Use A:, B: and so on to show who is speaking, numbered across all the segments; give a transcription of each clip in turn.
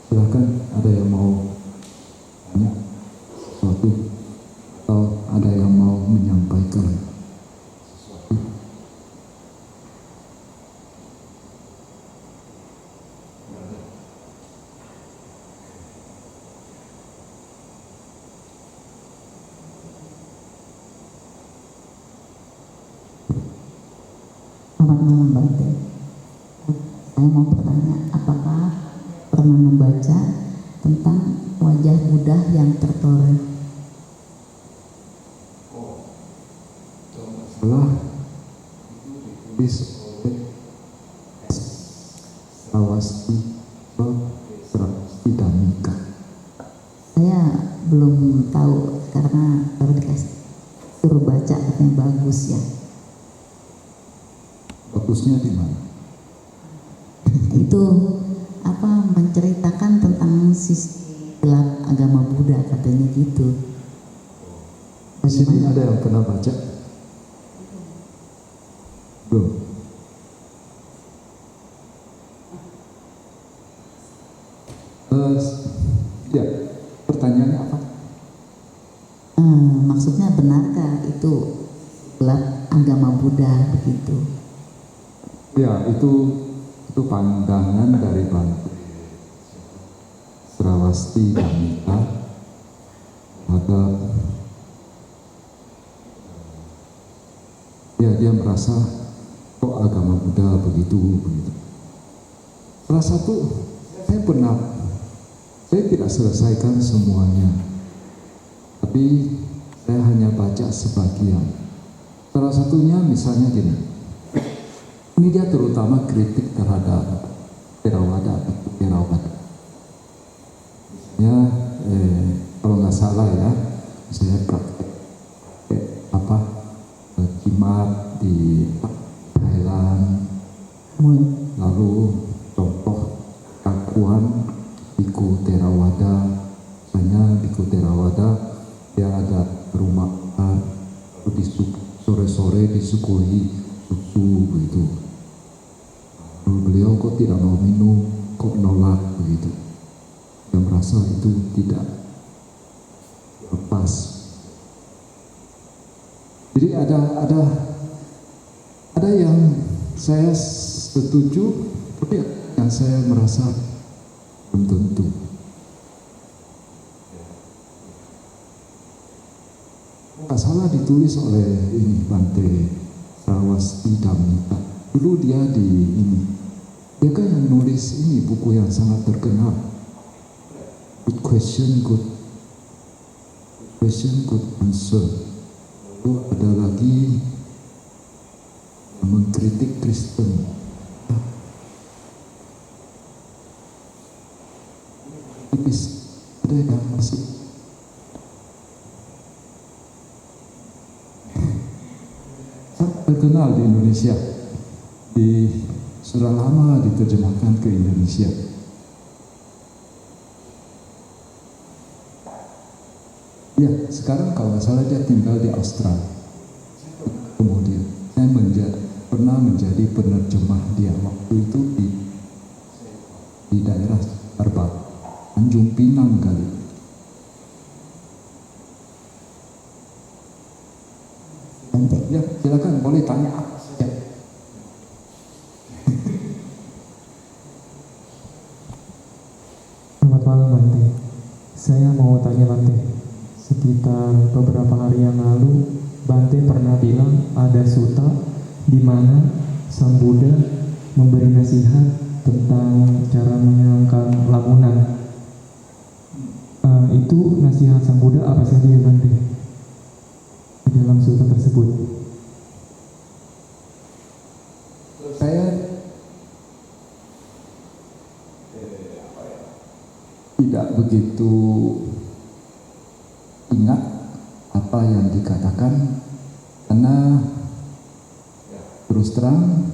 A: Silahkan, ada yang mau tanya sesuatu atau ada yang mau menyampaikan sesuatu.
B: Selamat malam Bante. Saya mau bertanya, apakah pernah membaca tentang wajah Buddha yang tertoreh?
A: Setelah ditulis oleh Srawasti Dhammika.
B: Saya belum tahu karena baru dikasih suruh baca, katanya bagus ya.
A: Bagusnya di mana?
B: Itu apa, menceritakan tentang sisi gelap agama Buddha, katanya gitu.
A: Di sini ada yang pernah baca? Belum. Ya, pertanyaannya apa?
B: Maksudnya benarkah itu gelap agama Buddha begitu?
A: Ya, itu pandangan dari Bante Srawasti Dhammika terhadap ya, dia merasa kok agama Buddha begitu. Salah satu, saya tidak selesaikan semuanya, tapi saya hanya baca sebagian. Salah satunya misalnya gini, ini dia terutama kritik terhadap Theravada. Misalnya, kalau nggak salah ya, saya praktek jimat di Thailand, lalu contoh kakuan biku Theravada. Misalnya biku Theravada dia ada rumah lalu sore-sore disuguhi susu begitu. Lalu beliau kok tidak mau minum, kok menolak begitu. Dia merasa itu tidak lepas. Jadi ada yang saya setuju, tapi yang saya merasa belum tentu. Nggak salah ditulis oleh ini Bante Srawasti Dhammika. Dulu dia dia kan yang nulis ini buku yang sangat terkenal, Good Question, Good Answer. Lalu ada lagi yang mengkritik Kristen. Tipis, ada yang masuk. Sangat terkenal di Indonesia. Sudah lama diterjemahkan ke Indonesia. Ya, sekarang kalau nggak salah dia tinggal di Australia. Kemudian saya pernah menjadi penerjemah dia waktu itu di daerah Arbak, Tanjung Pinang kali. Ya, silakan boleh tanya apa saja.
C: Selamat malam Bante. Saya mau tanya Bante. Sekitar beberapa hari yang lalu, Bante pernah bilang ada sutta di mana Sang Buddha memberi nasihat tentang cara menyangkal lamunan. Itu nasihat Sang Buddha apa saja ya Bante di dalam sutta tersebut?
A: Saya tidak begitu ingat apa yang dikatakan, karena terus terang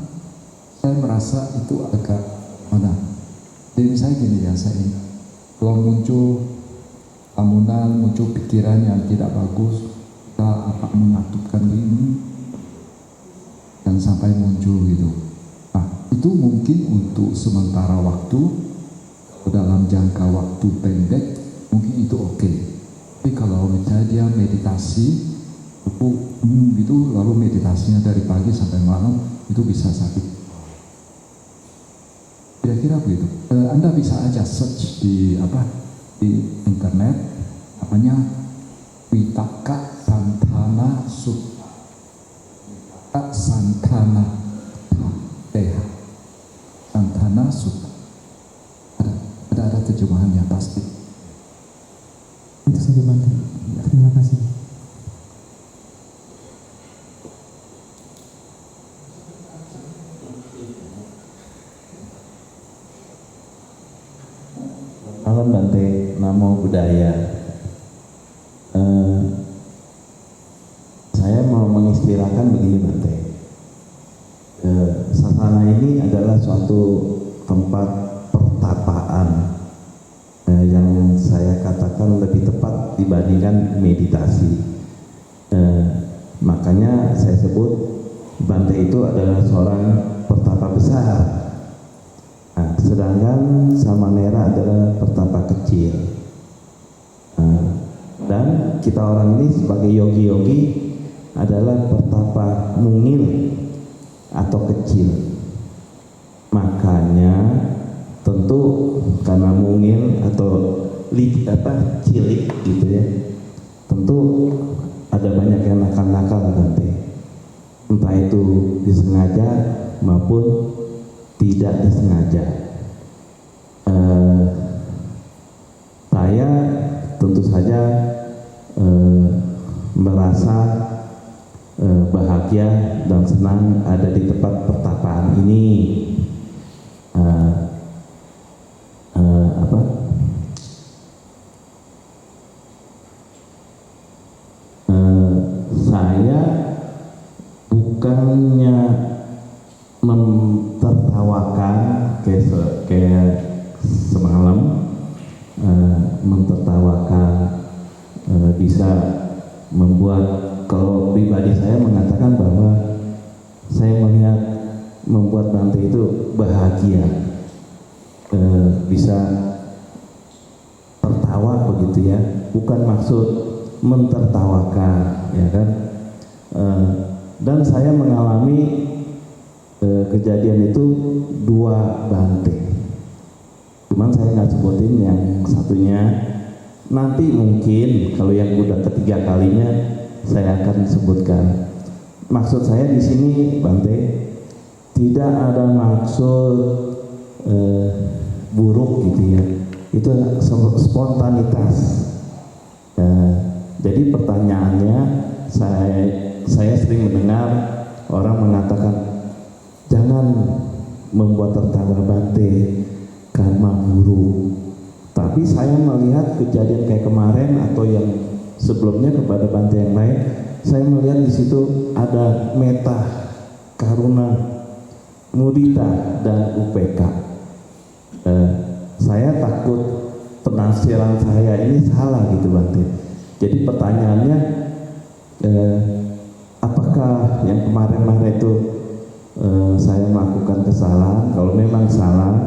A: saya merasa itu agak mana. Jadi saya gini ya, saya kalau muncul lamunan, muncul pikiran yang tidak bagus, kita mengatupkan ini dan sampai muncul gitu. Nah, itu mungkin untuk sementara waktu dalam jangka waktu pendek mungkin itu oke. Tapi kalau misalnya dia meditasi gitu, lalu meditasinya dari pagi sampai malam, itu bisa sakit. Kira-kira begitu. Anda bisa aja search di internet, namanya Vitaka Santana Sutta. Vitaka Santana Santana Sutta. Ada terjemahannya pasti.
C: Itu saja Bante. Terima kasih.
D: Malam Bante, Namo Buddhaya. Saya mau mengistilahkan begini Bante. Sasana ini adalah suatu tempat pertapaan yang saya katakan lebih tepat dibandingkan meditasi. Makanya saya sebut Bante itu adalah seorang pertapa besar. Nah, sedangkan Samanera adalah pertapa kecil. Dan kita orang ini sebagai yogi-yogi adalah pertapa mungil atau kecil. Makanya tentu karena mungil atau cilik gitu ya, tentu ada banyak yang nakal-nakal nanti, entah itu disengaja maupun tidak disengaja. Saya tentu saja merasa bahagia dan senang ada di tempat pertapaan ini. Saya bukannya mentertawakan kayak semalam, mentertawakan bisa membuat, kalau pribadi saya mengatakan bahwa saya melihat membuat Bante itu bahagia, bisa tertawa begitu ya, bukan maksud mentertawakan ya kan. Dan saya mengalami kejadian itu 2 Bante, cuman saya nggak sebutin yang satunya. Nanti mungkin kalau yang udah ketiga kalinya saya akan sebutkan. Maksud saya di sini Bante, tidak ada maksud buruk gitu ya, itu spontanitas. Jadi pertanyaannya, saya sering mendengar orang mengatakan jangan membuat tertawa Bante karena buruk. Tapi saya melihat kejadian kayak kemarin atau yang sebelumnya kepada Bante yang lain, saya melihat di situ ada meta, karuna, mudita, dan UPK. Saya takut penafsiran saya ini salah gitu Bante. Jadi pertanyaannya, apakah yang kemarin-kemarin itu saya melakukan kesalahan? Kalau memang salah,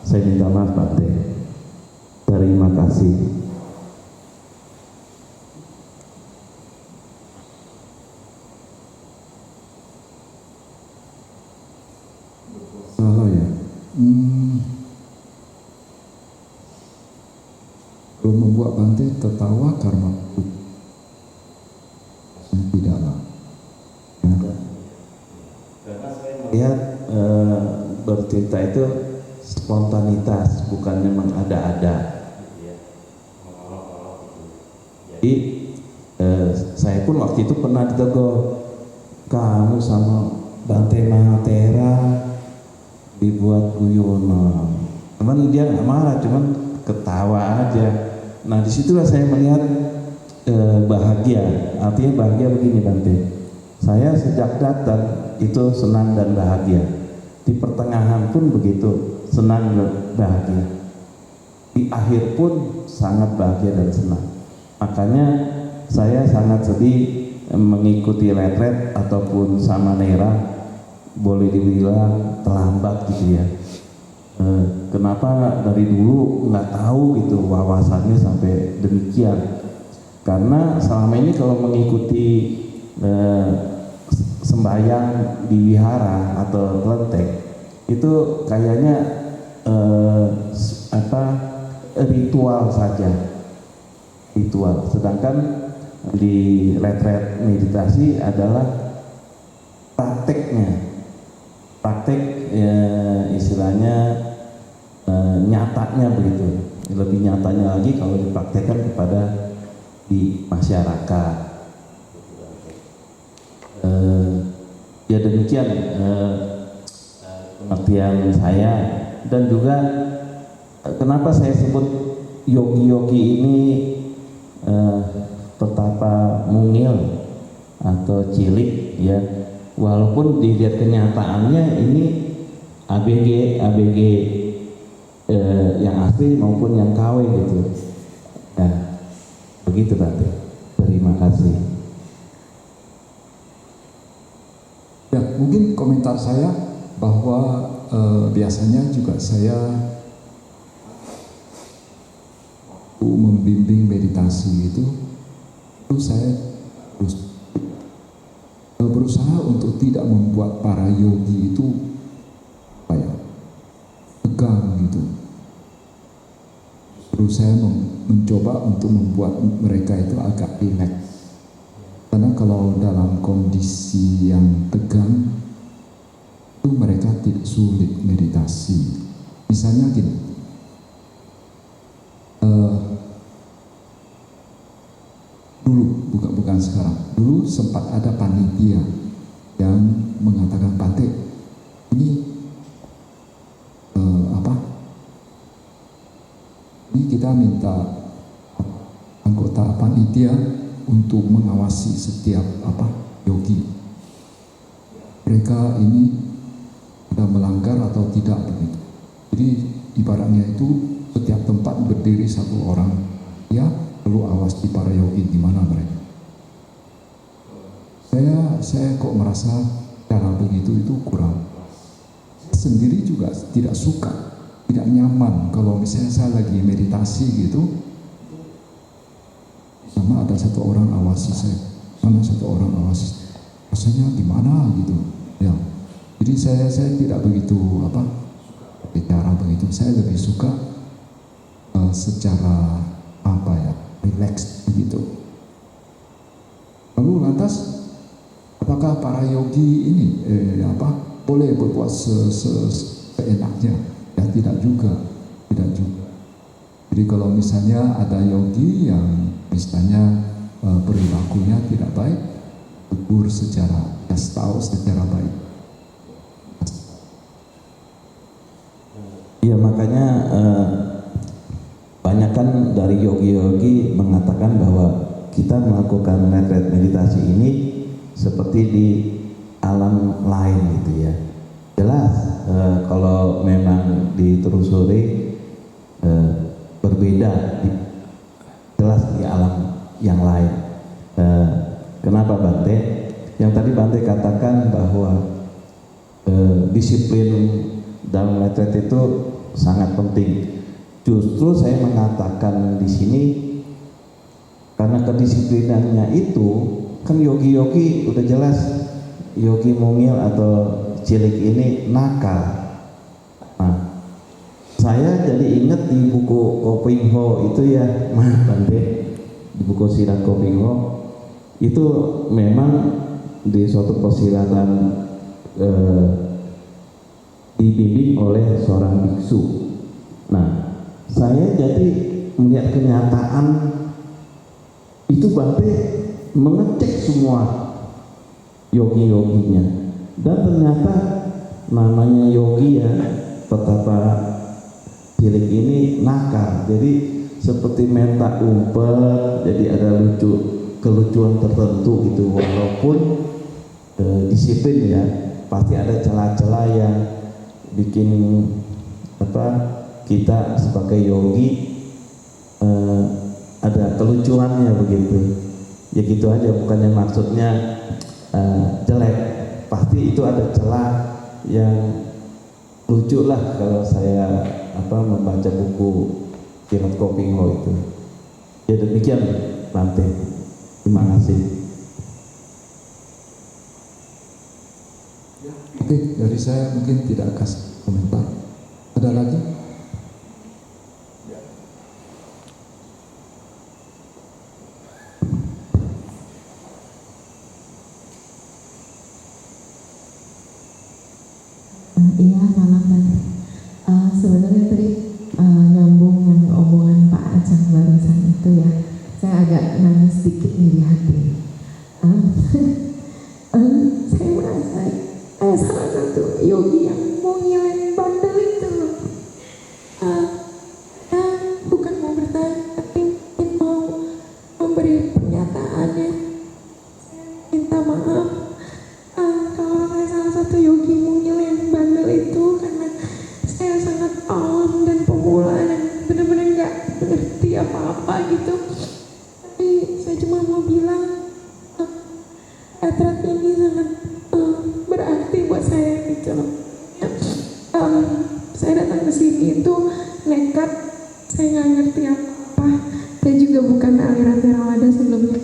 D: saya minta maaf Bante. Terima kasih.
A: Salah ya. Kalau membuat Bante tertawa karena tidaklah. Ya.
D: Karena saya melihat bercerita itu spontanitas, bukannya mengada-ada. Jadi saya pun waktu itu pernah ditegur, kamu sama Bante Mahatera dibuat guyonan. Cuman dia nggak marah, cuman ketawa aja. Nah disitulah saya melihat bahagia. Artinya bahagia begini Bante, saya sejak datang itu senang dan bahagia. Di pertengahan pun begitu, senang dan bahagia. Di akhir pun sangat bahagia dan senang. Makanya saya sangat sedih mengikuti retret ataupun samanera, boleh dibilang terlambat gitu ya. kenapa dari dulu nggak tahu gitu wawasannya sampai demikian. Karena selama ini kalau mengikuti sembahyang di wihara atau kelenteng itu kayaknya ritual saja, ritual. Sedangkan di retret meditasi adalah prakteknya, istilahnya nyatanya begitu. Lebih nyatanya lagi kalau dipraktekkan kepada di masyarakat. Ya demikian pengertian saya. Dan juga kenapa saya sebut yogi-yogi ini betapa mungil atau cilik ya, walaupun dilihat kenyataannya ini ABG yang asli maupun yang KW gitu. Nah, begitu Bante. Terima kasih.
A: Ya, mungkin komentar saya bahwa biasanya juga saya membimbing meditasi itu saya berusaha untuk tidak membuat para yogi itu tegang gitu. Terus saya mencoba untuk membuat mereka itu agak rileks. Karena kalau dalam kondisi yang tegang itu mereka tidak sulit meditasi. Misalnya gini, dulu bukan sekarang. Dulu sempat ada panitia yang mengatakan, Bante, ini ini kita minta anggota panitia untuk mengawasi setiap yogi. Mereka ini sudah melanggar atau tidak begitu. Jadi ibaratnya itu setiap tempat berdiri satu orang, ya perlu awasi para yogi di mana mereka. Saya kok merasa cara begitu itu kurang. Saya sendiri juga tidak suka, tidak nyaman kalau misalnya saya lagi meditasi gitu, sama ada satu orang awasi saya, sama satu orang awasi, rasanya gimana gitu, ya. Jadi saya tidak begitu bicara begitu. Saya lebih suka secara relax begitu. Lalu lantas, apakah para yogi ini boleh berbuat seenaknya? Ya tidak juga. Jadi kalau misalnya ada yogi yang misalnya perilakunya tidak baik, tegur secara baik.
D: Ya makanya banyak kan dari yogi-yogi mengatakan bahwa kita melakukan retret meditasi ini seperti di alam lain gitu ya. Jelas kalau memang ditelusuri berbeda, jelas di alam yang lain. Kenapa Bante? Yang tadi Bante katakan bahwa disiplin dalam retret itu sangat penting. Justru saya mengatakan di sini karena kedisiplinannya itu kan yogi-yogi udah jelas, yogi mungil atau cilik ini nakal. Nah, saya jadi ingat di buku Kopingho itu ya, Bante, di buku Silat Kopingho itu memang di suatu persilatan dibimbing oleh seorang biksu. Nah, saya jadi melihat kenyataan itu Bante mengecek semua yogi-yoginya, dan ternyata namanya yogi ya betapa cilik ini nakal. Jadi seperti mentak umpet, jadi ada kelucuan tertentu gitu, walaupun disiplin ya, pasti ada celah-celah yang bikin kita sebagai yogi ada kelucuannya begitu. Ya gitu aja, bukannya maksudnya jelek, pasti itu ada celah yang lucu lah kalau saya buku Kirot Kopingho itu. Ya demikian Bante. Terima kasih.
A: Oke, dari saya mungkin tidak kasih komentar. Ada lagi?
E: Iya, malam Bante. Sebenarnya tadi nyambung yang omongan Pak Acang barusan itu ya, saya agak nangis sedikit nih di hati. Saya merasa salah satu yogi yang mau ngilangin bandel itu. Bukan mau bertanya, tapi mungkin mau memberi pernyataan ya. Minta maaf kalau saya salah satu yogi mungil yang bandel itu, karena saya sangat awam dan pemula dan benar-benar nggak ngerti apa-apa gitu. Tapi saya cuma mau bilang retret ini sangat berarti buat saya gitu loh. Saya datang ke sini itu nekat, saya nggak ngerti apa-apa. Saya juga bukan aliran Theravada sebelumnya,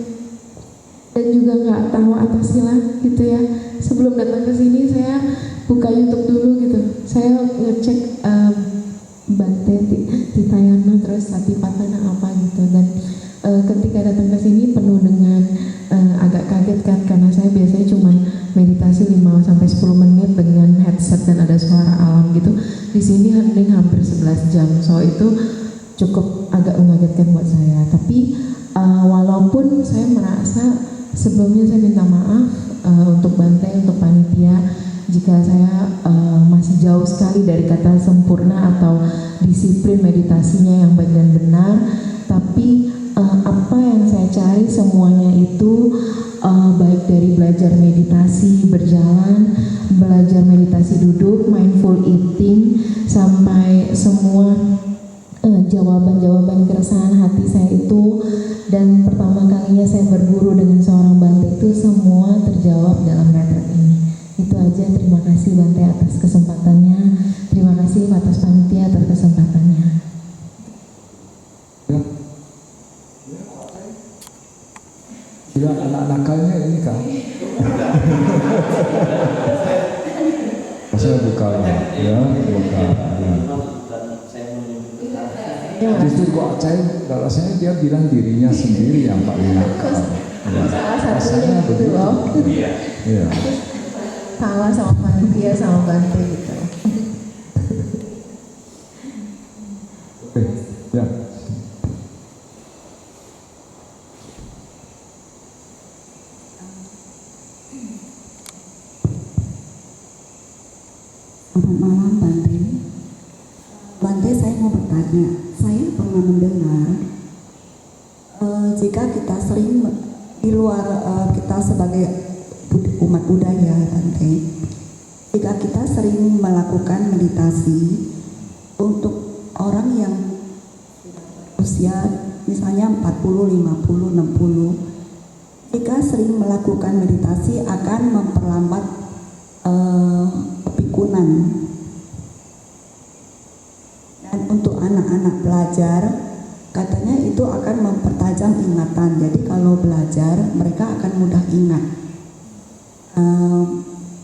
E: dan juga nggak tahu Atasila gitu ya. Sebelum datang ke sini saya buka YouTube dulu gitu. Saya ngecek Bante Titayana terus Satipatthana apa gitu, dan ketika datang ke sini penuh dengan agak kaget kan, karena saya biasanya cuma meditasi 5-10 menit dengan headset dan ada suara alam gitu. Di sini hening hampir 11 jam, so itu cukup agak mengagetkan buat saya. Tapi walaupun saya merasa sebelumnya saya minta maaf untuk Bante, untuk panitia, jika saya masih jauh sekali dari kata sempurna atau disiplin meditasinya yang baik dan benar. Tapi apa yang saya cari semuanya itu baik dari belajar meditasi berjalan, belajar meditasi duduk, mindful eating, sampai semua jawaban-jawaban keresahan hati saya itu, dan pertama kalinya saya berguru dengan seorang Bante itu semua terjawab dalam retret ini. Itu aja, terima kasih Bante atas kesempatannya, terima kasih atas panitia atas kesempatannya.
A: Ya. Bila anak nakalnya ini kan. Saya buka ya, buka. Ya. Justru kok rasanya dia bilang dirinya sendiri yang paling nakal. Ya.
E: Salah satunya gitu loh.
A: Iya.
E: Salah sama panitia sama Bante gitu.
A: Oke, ya.
F: Selamat malam Bante. Bante, saya mau bertanya. Saya pernah mendengar jika kita sering di luar kita sebagai umat Buddha ya Bante, jika kita sering melakukan meditasi untuk orang yang usia misalnya 40, 50, 60, jika sering melakukan meditasi akan memperlambat kepikunan. Dan untuk anak-anak belajar, katanya itu akan mempertajam ingatan. Jadi kalau belajar, mereka akan mudah ingat.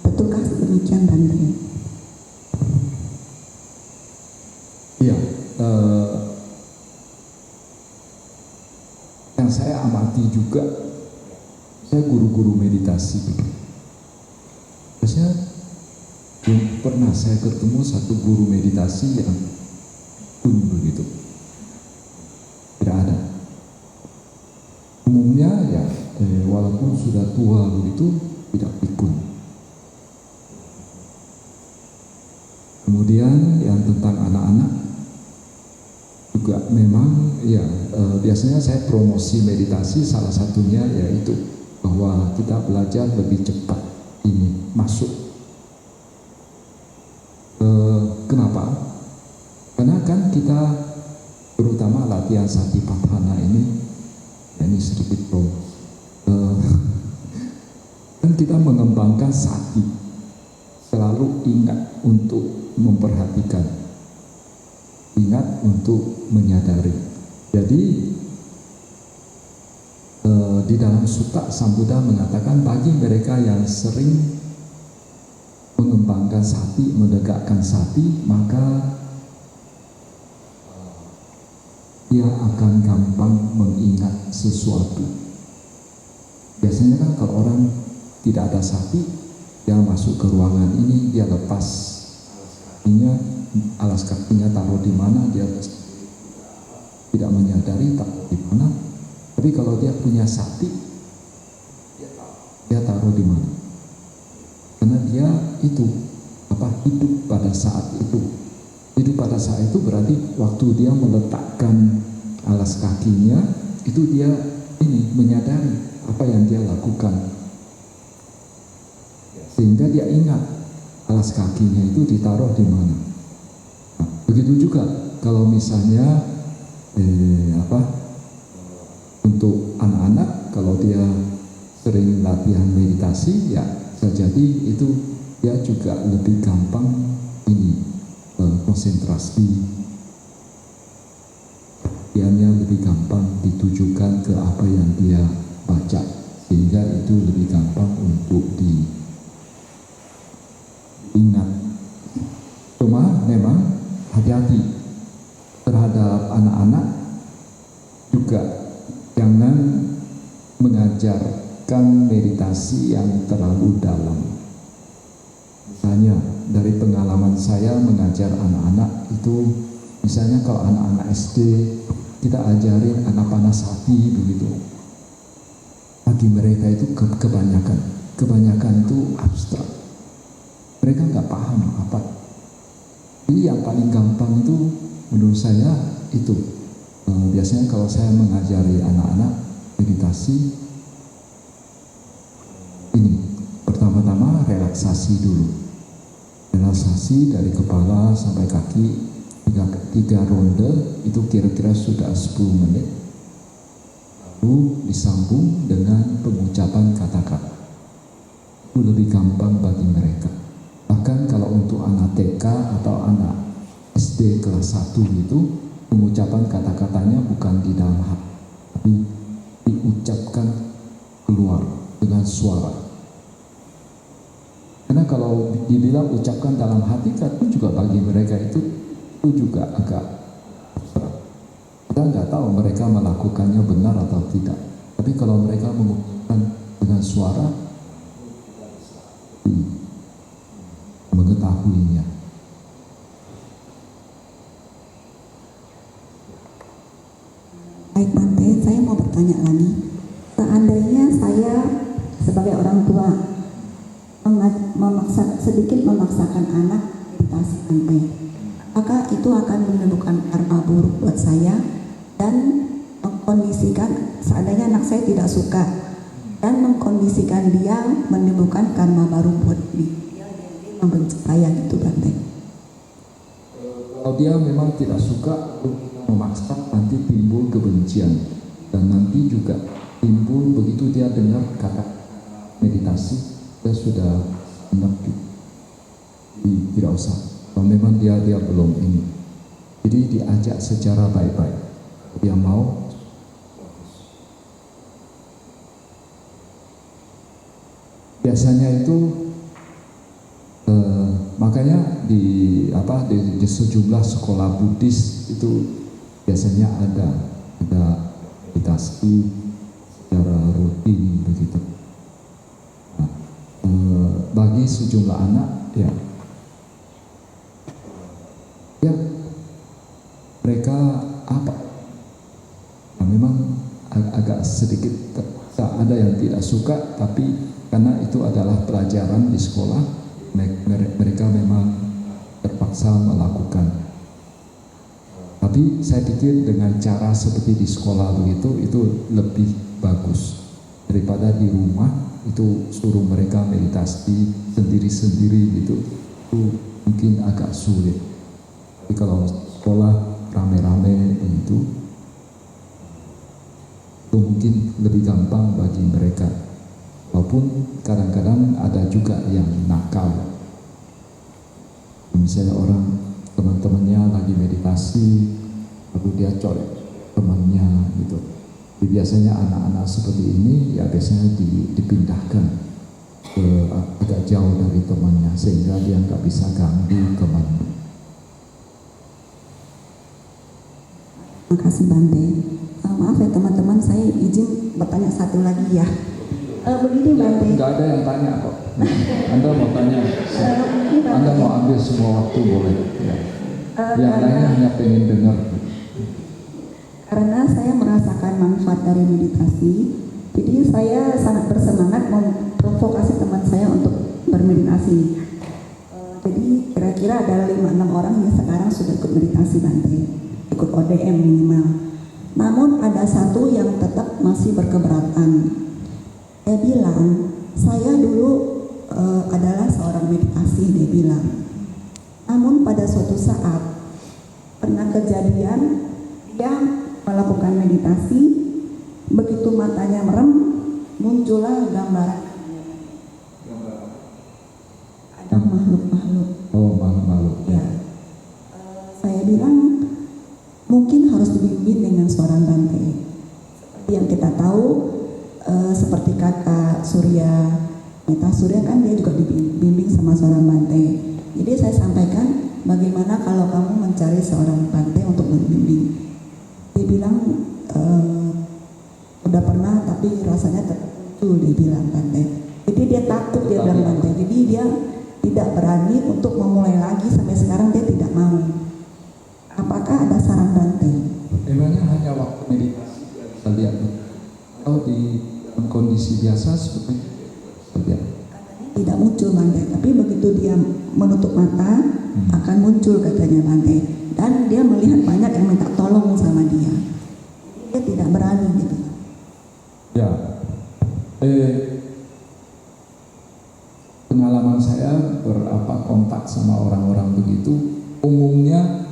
F: Betulkah demikian Bante?
A: Iya. Yang saya amati juga, saya guru-guru meditasi. Biasanya belum pernah saya ketemu satu guru meditasi yang pun begitu. Tidak ada. Umumnya ya, walaupun sudah tua begitu, tidak pikun. Kemudian yang tentang anak-anak juga memang ya, biasanya saya promosi meditasi, salah satunya yaitu bahwa kita belajar lebih cepat ini masuk. Kenapa? Karena kan kita terutama latihan Satipatthana ini, ya ini sedikit kan kita mengembangkan sati, selalu ingat untuk memperhatikan. ingat untuk menyadari. Jadi di dalam Sutta Sang Buddha mengatakan bagi mereka yang sering mengembangkan sati, menegakkan sati, maka dia akan gampang mengingat sesuatu. Biasanya kan kalau orang tidak ada sati, dia masuk ke ruangan ini, dia lepas alas kakinya taruh di mana, dia tidak menyadari taruh di mana. Tapi kalau dia punya sati, dia taruh di mana? Karena dia itu hidup pada saat itu. Hidup pada saat itu berarti waktu dia meletakkan alas kakinya, itu dia menyadari apa yang dia lakukan. Sehingga dia ingat alas kakinya itu ditaruh di mana. Nah, begitu juga kalau misalnya untuk anak-anak, kalau dia sering latihan meditasi, ya bisa jadi itu dia juga lebih gampang konsentrasi, perhatiannya lebih gampang ditujukan ke apa yang dia baca, sehingga itu lebih gampang untuk diingat. Cuma memang hati-hati terhadap anak-anak juga. Jangan mengajarkan meditasi yang terlalu dalam. Misalnya dari pengalaman saya mengajar anak-anak itu, misalnya kalau anak-anak SD kita ajarin anapanasati begitu, bagi mereka itu kebanyakan itu abstrak. Mereka nggak paham apa. Jadi yang paling gampang itu menurut saya itu. Biasanya kalau saya mengajari anak-anak meditasi, pertama-tama relaksasi dulu. Relaksasi dari kepala sampai kaki, 3 ronde, itu kira-kira sudah 10 menit. Lalu disambung dengan pengucapan kata-kata. Itu lebih gampang bagi mereka. Bahkan kalau untuk anak TK atau anak SD kelas 1 itu, pengucapan kata-katanya bukan di dalam hati, tapi diucapkan keluar dengan suara. Karena kalau dibilang ucapkan dalam hati, kan juga bagi mereka itu juga agak abstrak. Kita nggak tahu mereka melakukannya benar atau tidak. Tapi kalau mereka mengucapkan dengan suara, mengetahuinya.
F: Baik Bante, saya mau bertanya lagi. Seandainya saya sebagai orang tua sedikit memaksakan anak meditasi Bante, maka itu akan menimbulkan karma buruk buat saya dan mengkondisikan, seandainya anak saya tidak suka, dan mengkondisikan dia menimbulkan karma baru buat dia membenci saya gitu Bante.
A: Kalau dia memang tidak suka, memaksa, nanti timbul kebencian, dan nanti juga timbul begitu dia dengar kata meditasi, dia sudah mengerti. Jadi tidak usah. Kalau memang dia belum ini, jadi diajak secara baik-baik. Dia mau, biasanya itu makanya di sejumlah sekolah Buddhis itu biasanya ada meditasi secara rutin begitu. Nah, bagi sejumlah anak, ya mereka memang agak sedikit ada yang tidak suka, tapi karena itu adalah pelajaran di sekolah, mereka memang terpaksa melakukan. Tapi saya pikir dengan cara seperti di sekolah begitu, itu lebih bagus daripada di rumah itu suruh mereka meditasi sendiri-sendiri gitu. Itu mungkin agak sulit. Tapi kalau sekolah rame-rame begitu, itu mungkin lebih gampang bagi mereka. Walaupun kadang-kadang ada juga yang nakal. Misalnya orang teman-temannya lagi meditasi, lalu dia colek temannya gitu. Jadi biasanya anak-anak seperti ini ya biasanya dipindahkan ke agak jauh dari temannya sehingga dia nggak bisa ganggu temannya.
F: Terima kasih Bante. Maaf ya teman-teman, saya izin bertanya satu lagi ya. Begini Bante.
A: Nggak ada yang tanya kok. Anda mau tanya, Anda mau ambil semua waktu boleh. Ya. Yang lainnya hanya pengen dengar.
F: Karena saya merasakan manfaat dari meditasi, jadi saya sangat bersemangat memprovokasi teman saya untuk bermeditasi. Jadi kira-kira ada 5-6 orang yang sekarang sudah ikut meditasi Bante, ikut ODM minimal. Namun ada satu yang tetap masih berkeberatan. Dia bilang, saya dulu adalah seorang meditasi, dia bilang. Namun pada suatu saat pernah kejadian dia melakukan meditasi, begitu matanya merem, muncullah gambaran ada makhluk-makhluk.
A: Oh, makhluk-makhluk.
F: Ya. Saya bilang mungkin harus dibimbing dengan seorang Bante. Seperti yang kita tahu, seperti kakak Surya, Meta Surya kan dia juga dibimbing sama seorang Bante. Jadi saya sampaikan, bagaimana kalau kamu mencari seorang Bante untuk membimbing? Dia bilang udah pernah tapi rasanya tetap muncul, dia bilang Bante. Jadi dia takut, dia bilang Bante. Jadi dia tidak berani untuk memulai lagi, sampai sekarang dia tidak mau. Apakah ada saran Bante?
A: Emangnya hanya waktu meditasi bisa lihat? Kalau di kondisi biasa seperti itu?
F: Tidak muncul Bante, tapi begitu dia menutup mata akan muncul katanya Bante. Dan dia melihat banyak yang minta tolong sama dia. Dia tidak berani gitu.
A: Ya, pengalaman saya kontak sama orang-orang begitu, umumnya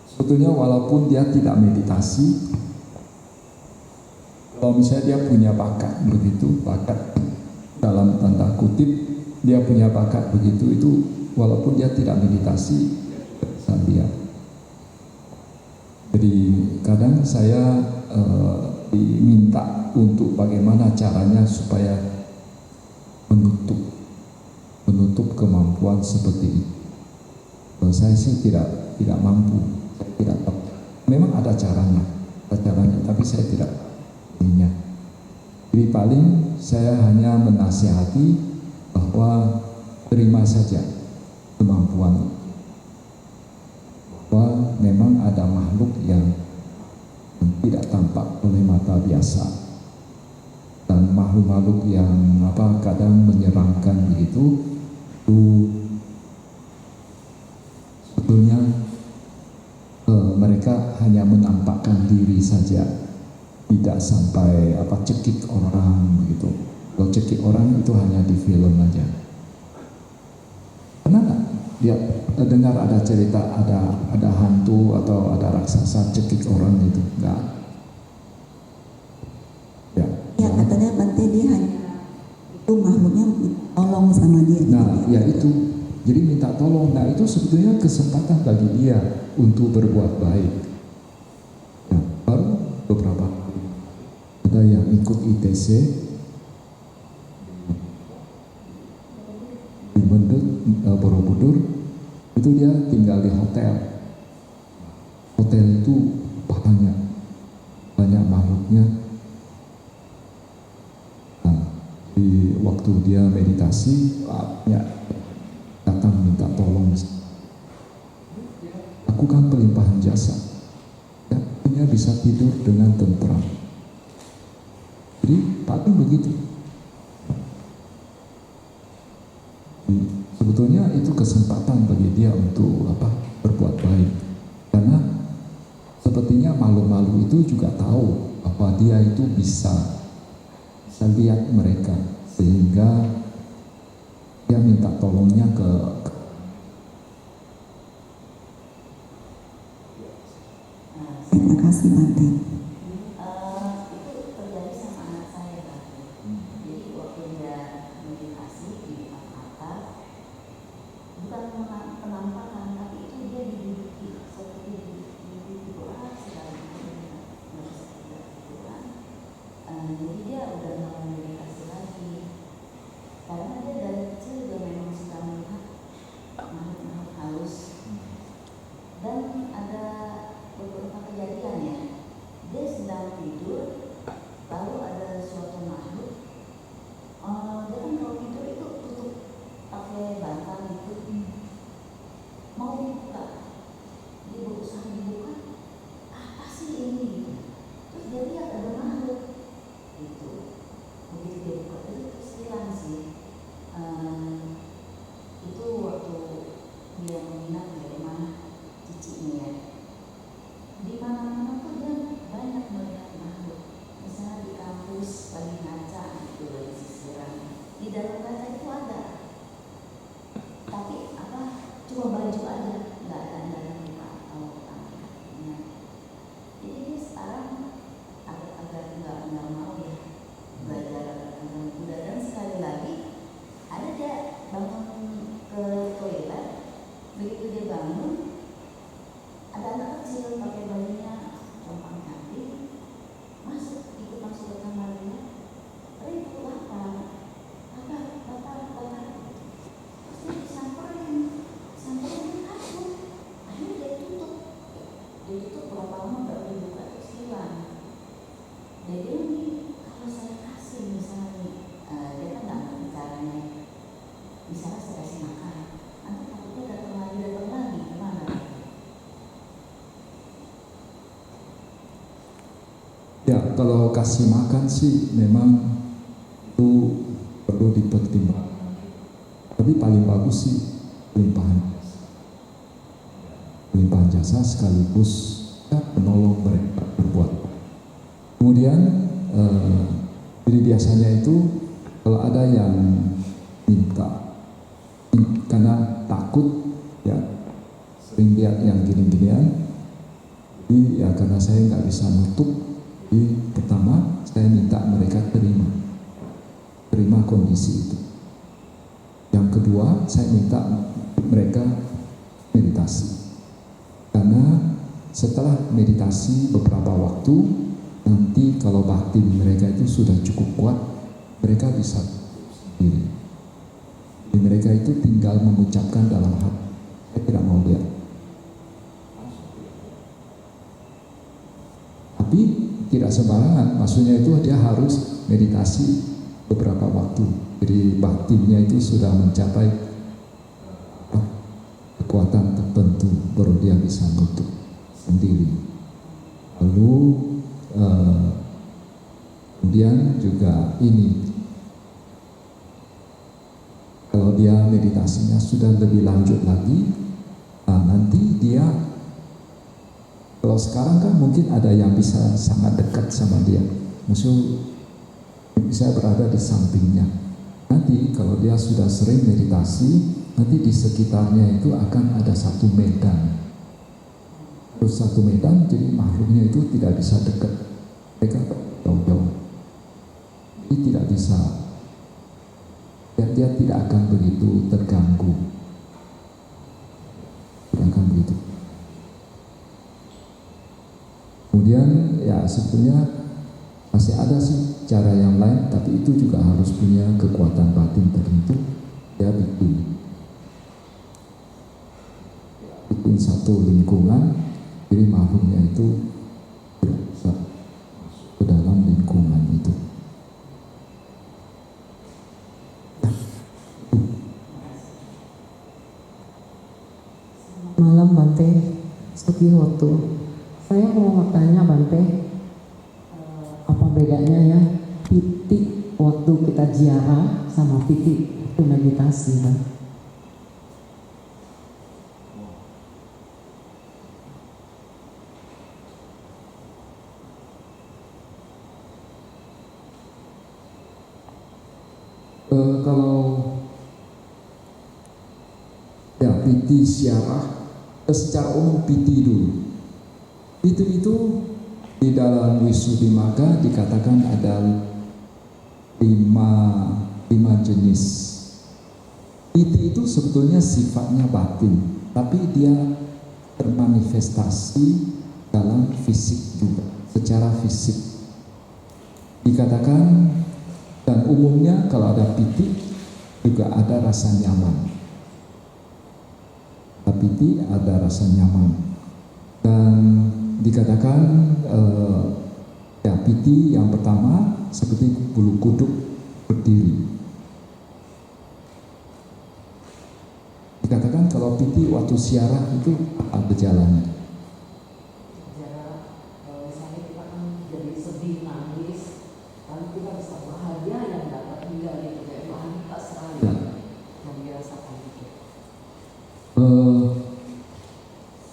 A: sebetulnya walaupun dia tidak meditasi, kalau misalnya dia punya bakat begitu, bakat dalam tanda kutip, dia punya bakat begitu, itu walaupun dia tidak meditasi, bisa lihat. Jadi kadang saya diminta untuk bagaimana caranya supaya menutup kemampuan seperti itu. Saya sih tidak mampu, saya tidak tahu. Memang ada caranya, tapi saya tidak punya. Jadi paling saya hanya menasihati bahwa terima saja kemampuan, bahwa memang ada makhluk yang tidak tampak oleh mata biasa, dan makhluk-makhluk yang kadang menyeramkan begitu, itu sebetulnya mereka hanya menampakkan diri saja, tidak sampai cekik orang begitu. Kalau cekik orang itu hanya di film aja. Pernah nggak dia dengar ada cerita ada hantu atau ada raksasa cekik orang itu? Enggak.
F: Ya katanya Bante dia hanya itu makhluknya tolong sama dia.
A: Nah, ya itu. Jadi minta tolong. Nah, itu sebetulnya kesempatan bagi dia untuk berbuat baik. Nah, baru beberapa hari ada yang ikut ITC di Borobudur, itu dia tinggal di hotel. Hotel itu banyak makhluknya. Nah, di waktu dia meditasi, datang minta tolong. Lakukan pelimpahan jasa. Dia bisa tidur dengan tentram. Jadi paling begitu. Sebetulnya itu kesempatan bagi dia untuk berbuat baik. Karena sepertinya malu-malu itu juga tahu bahwa dia itu bisa lihat mereka, sehingga dia minta tolongnya ke
F: Terima kasih Bante.
B: Itu terjadi sama anak saya Pak. Jadi waktu dia meditasi di atas, bukan penampakan, Jadi itu berapa lama baru dibuka terus hilang. Jadi kalau saya kasih misalnya, dia kan nggak ngerti caranya. Misalnya saya kasih makan, nanti takutnya datang lagi, gimana?
A: Ya, kalau kasih makan sih memang itu perlu dipertimbangkan. Tapi paling bagus sih limpahan jasa sekaligus menolong mereka berbuat. Kemudian jadi biasanya itu kalau ada yang minta karena takut ya, sering lihat yang gini-ginian, jadi ya karena saya nggak bisa nutup, jadi pertama saya minta mereka terima kondisi itu. Yang kedua saya minta mereka meditasi. Karena setelah meditasi beberapa waktu, nanti kalau batin mereka itu sudah cukup kuat, mereka bisa sendiri. Jadi mereka itu tinggal mengucapkan dalam hati, saya tidak mau lihat. Tapi tidak sembarangan, maksudnya itu dia harus meditasi beberapa waktu. Jadi batinnya itu sudah mencapai kekuatan tertentu, baru dia bisa nutup sendiri. Lalu kemudian juga ini, kalau dia meditasinya sudah lebih lanjut lagi, nanti dia, kalau sekarang kan mungkin ada yang bisa sangat dekat sama dia, maksud bisa berada di sampingnya. Nanti kalau dia sudah sering meditasi, nanti di sekitarnya itu akan ada satu medan. Terus satu medan, jadi makhluknya itu tidak bisa dekat. Mereka jauh-jauh. Jadi tidak bisa. Dia tidak akan begitu terganggu. Tidak akan begitu. Kemudian ya sebetulnya masih ada sih cara yang lain, tapi itu juga harus punya kekuatan batin tertentu. Dia bikin satu lingkungan, jadi makhluknya itu tidak bisa ke dalam lingkungan itu.
G: Malam Bante Sugihoto. Saya mau tanya Bante, apa bedanya ya piti waktu kita ziarah sama piti waktu meditasi, Bang?
A: Kalau ya piti ziarah, secara umum piti dulu. Piti itu di dalam Wisuddhimagga dikatakan ada lima jenis. Piti itu sebetulnya sifatnya batin, tapi dia termanifestasi dalam fisik juga, secara fisik. Dikatakan dan umumnya kalau ada piti juga ada rasa nyaman. Piti ada rasa nyaman. Dan dikatakan ya piti yang pertama seperti bulu kuduk berdiri. Dikatakan kalau piti waktu ziarah itu apa gejalanya?
G: Misalnya kita kan jadi sedih, nangis, lalu kita bisa bahagia yang dapat hingga gitu, kayak bahagia sekali yang dirasakan itu.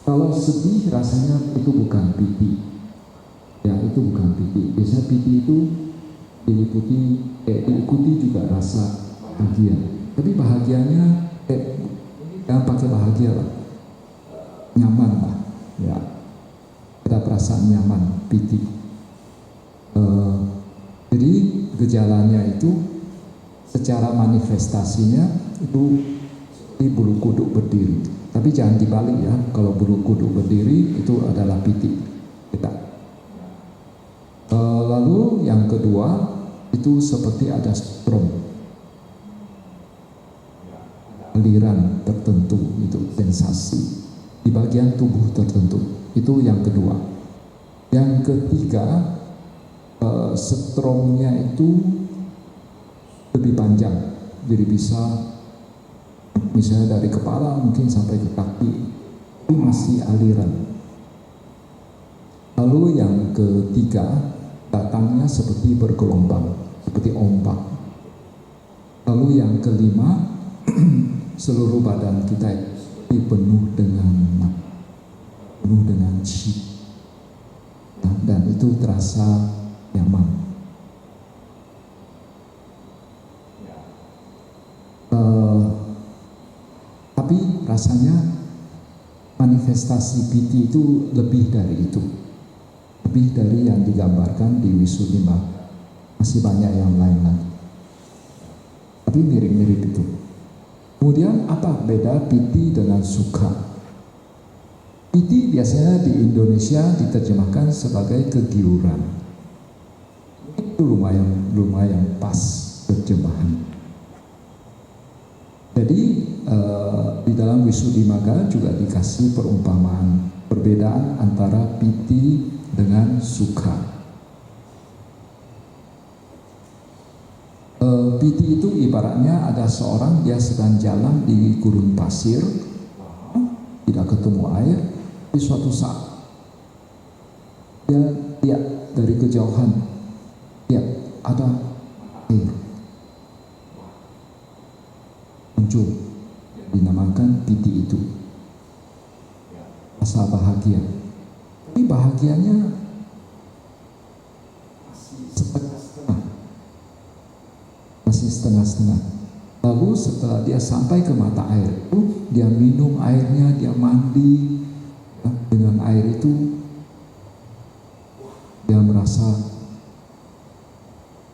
A: Kalau sedih rasanya itu bukan piti, ya itu bukan piti. Biasanya piti itu diikuti juga rasa bahagia. Tapi bahagianya jangan pakai bahagia lah, nyaman lah, ya ada perasaan nyaman piti. Jadi gejalanya itu secara manifestasinya itu di bulu kuduk berdiri. Tapi jangan dibalik ya, kalau bulu kuduk berdiri itu adalah piti kita. Lalu yang kedua itu seperti ada strom, aliran tertentu itu sensasi. di bagian tubuh tertentu. Itu yang kedua. Yang ketiga, stromnya itu lebih panjang, jadi bisa misalnya dari kepala mungkin sampai ke kaki, tapi masih aliran. Lalu yang ketiga, datangnya seperti bergelombang, seperti ombak. Lalu yang kelima, seluruh badan kita penuh dengan chi, dan itu terasa nyaman. Tapi rasanya manifestasi PT itu lebih dari itu, lebih dari yang digambarkan di Wisuddhimagga. Masih banyak yang lain lagi, tapi mirip-mirip itu. Kemudian apa beda piti dengan sukha? Piti biasanya di Indonesia diterjemahkan sebagai kegiuran. Itu lumayan pas terjemahan. Jadi di dalam Wisuddhimagga juga dikasih perumpamaan perbedaan antara piti dengan sukha. Piti itu ibaratnya ada seorang, dia sedang jalan di gurun pasir, tidak ketemu air. Di suatu saat dia lihat dari kejauhan, lihat ada air muncul, dinamakan piti itu. Rasa bahagia, tapi bahagianya masih setengah-setengah. Lalu setelah dia sampai ke mata air itu, dia minum airnya, dia mandi dengan air itu, dia merasa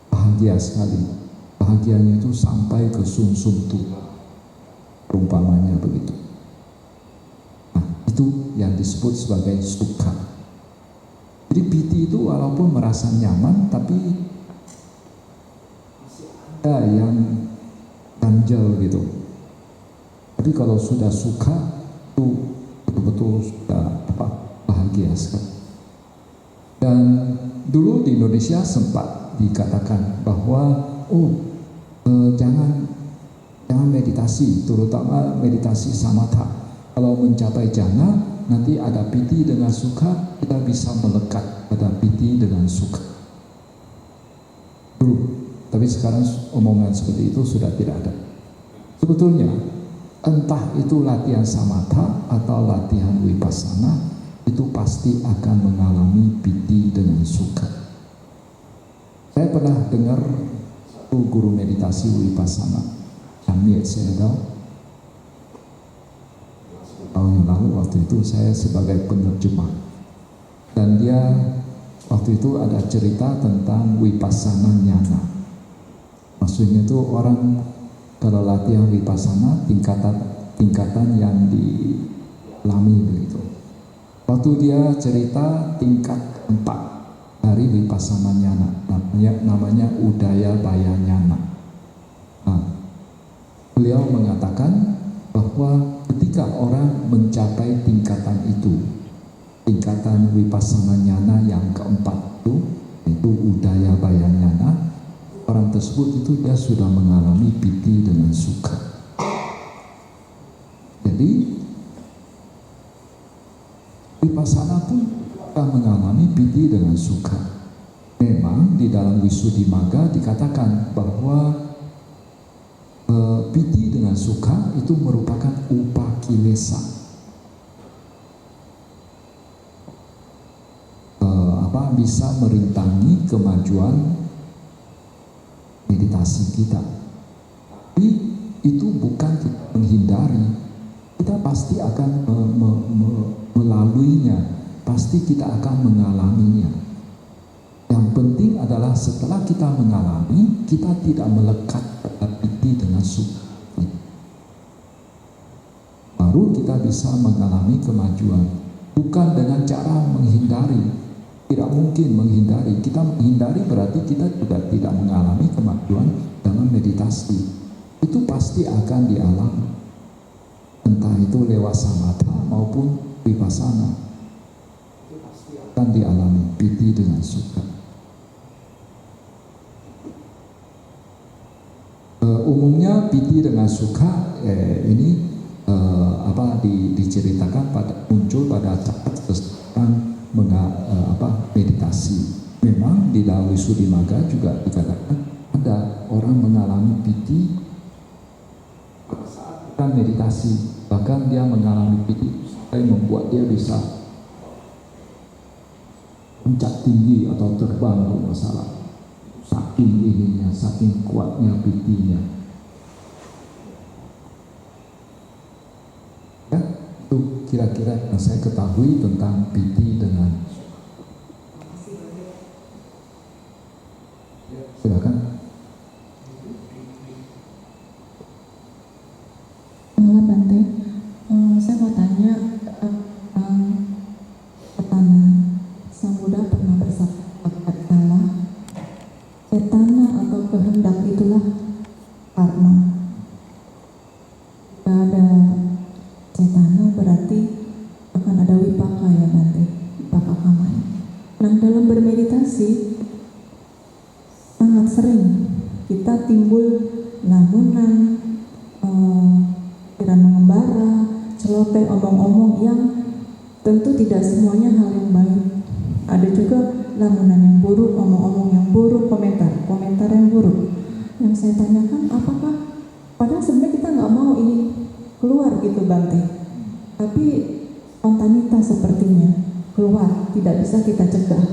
A: bahagia sekali. Bahagianya itu sampai ke sumsum tulang, perumpamannya begitu. Nah, itu yang disebut sebagai sukha. Jadi piti itu walaupun merasa nyaman, tapi ada yang ganjel gitu. Tapi kalau sudah suka itu betul-betul sudah bahagia sekali. Dan dulu di Indonesia sempat dikatakan bahwa jangan meditasi, terutama meditasi samatha. Kalau mencapai jhana, nanti ada piti dengan sukha, kita bisa melekat pada piti dengan sukha. Dulu. Tapi sekarang omongan seperti itu sudah tidak ada. Sebetulnya entah itu latihan samatha atau latihan vipassana, itu pasti akan mengalami piti dengan sukha. Saya pernah dengar satu guru meditasi vipassana, Amir Sedal. Tahun yang lalu waktu itu saya sebagai penerjemah, dan dia waktu itu ada cerita tentang vipassana jnana. Maksudnya itu orang kalau latihan vipassana tingkatan yang dialami begitu. Waktu dia cerita tingkat 4 dari vipassana jnana, namanya Udayabaya jnana. Nah, beliau mengatakan bahwa ketika orang mencapai tingkatan itu, tingkatan vipassana jnana yang keempat itu Udayabaya jnana, orang tersebut itu dia sudah mengalami piti dengan sukha. Jadi vipassana pun akan mengalami piti dengan sukha. Memang di dalam Wisuddhimagga dikatakan bahwa piti dengan sukha itu merupakan upakilesa. Bisa merintangi kemajuan meditasi kita. Tapi itu bukan kita menghindari, kita pasti akan melaluinya, pasti kita akan mengalaminya. Yang penting adalah setelah kita mengalami, kita tidak melekat pada piti dengan sukha. Baru kita bisa mengalami kemajuan, bukan dengan cara menghindari. Tidak mungkin menghindari. Kita menghindari berarti kita juga tidak mengalami kemajuan dalam meditasi. Itu pasti akan dialami. entah itu lewat samatha maupun vipassana, akan dialami piti dengan sukha. Umumnya piti dengan sukha ini diceritakan muncul pada saat seseorang meditasi. Memang di dalam Visuddhimagga juga dikatakan ada orang mengalami piti pada saat meditasi, bahkan dia mengalami piti sampai membuat dia bisa puncak tinggi atau terbang kalau nggak salah. Saking ininya, saking kuatnya pitinya. Ya, itu kira-kira yang saya ketahui tentang piti dengan. Silakan.
H: Halo Bante, saya mau tanya pertama, Sang Buddha pernah bersabda, cetana atau kehendak itulah karma. Jika ada cetana berarti akan ada wipaka ya Bante, wipaka kama. Nah dalam bermeditasi sangat sering kita timbul lamunan, pikiran mengembara, celoteh, omong-omong yang tentu tidak semuanya hal yang baik. Ada juga lamunan yang buruk, omong-omong yang buruk, komentar yang buruk. Yang saya tanyakan, apakah padahal sebenarnya kita nggak mau ini keluar gitu Bante, tapi spontanitas sepertinya keluar, tidak bisa kita cegah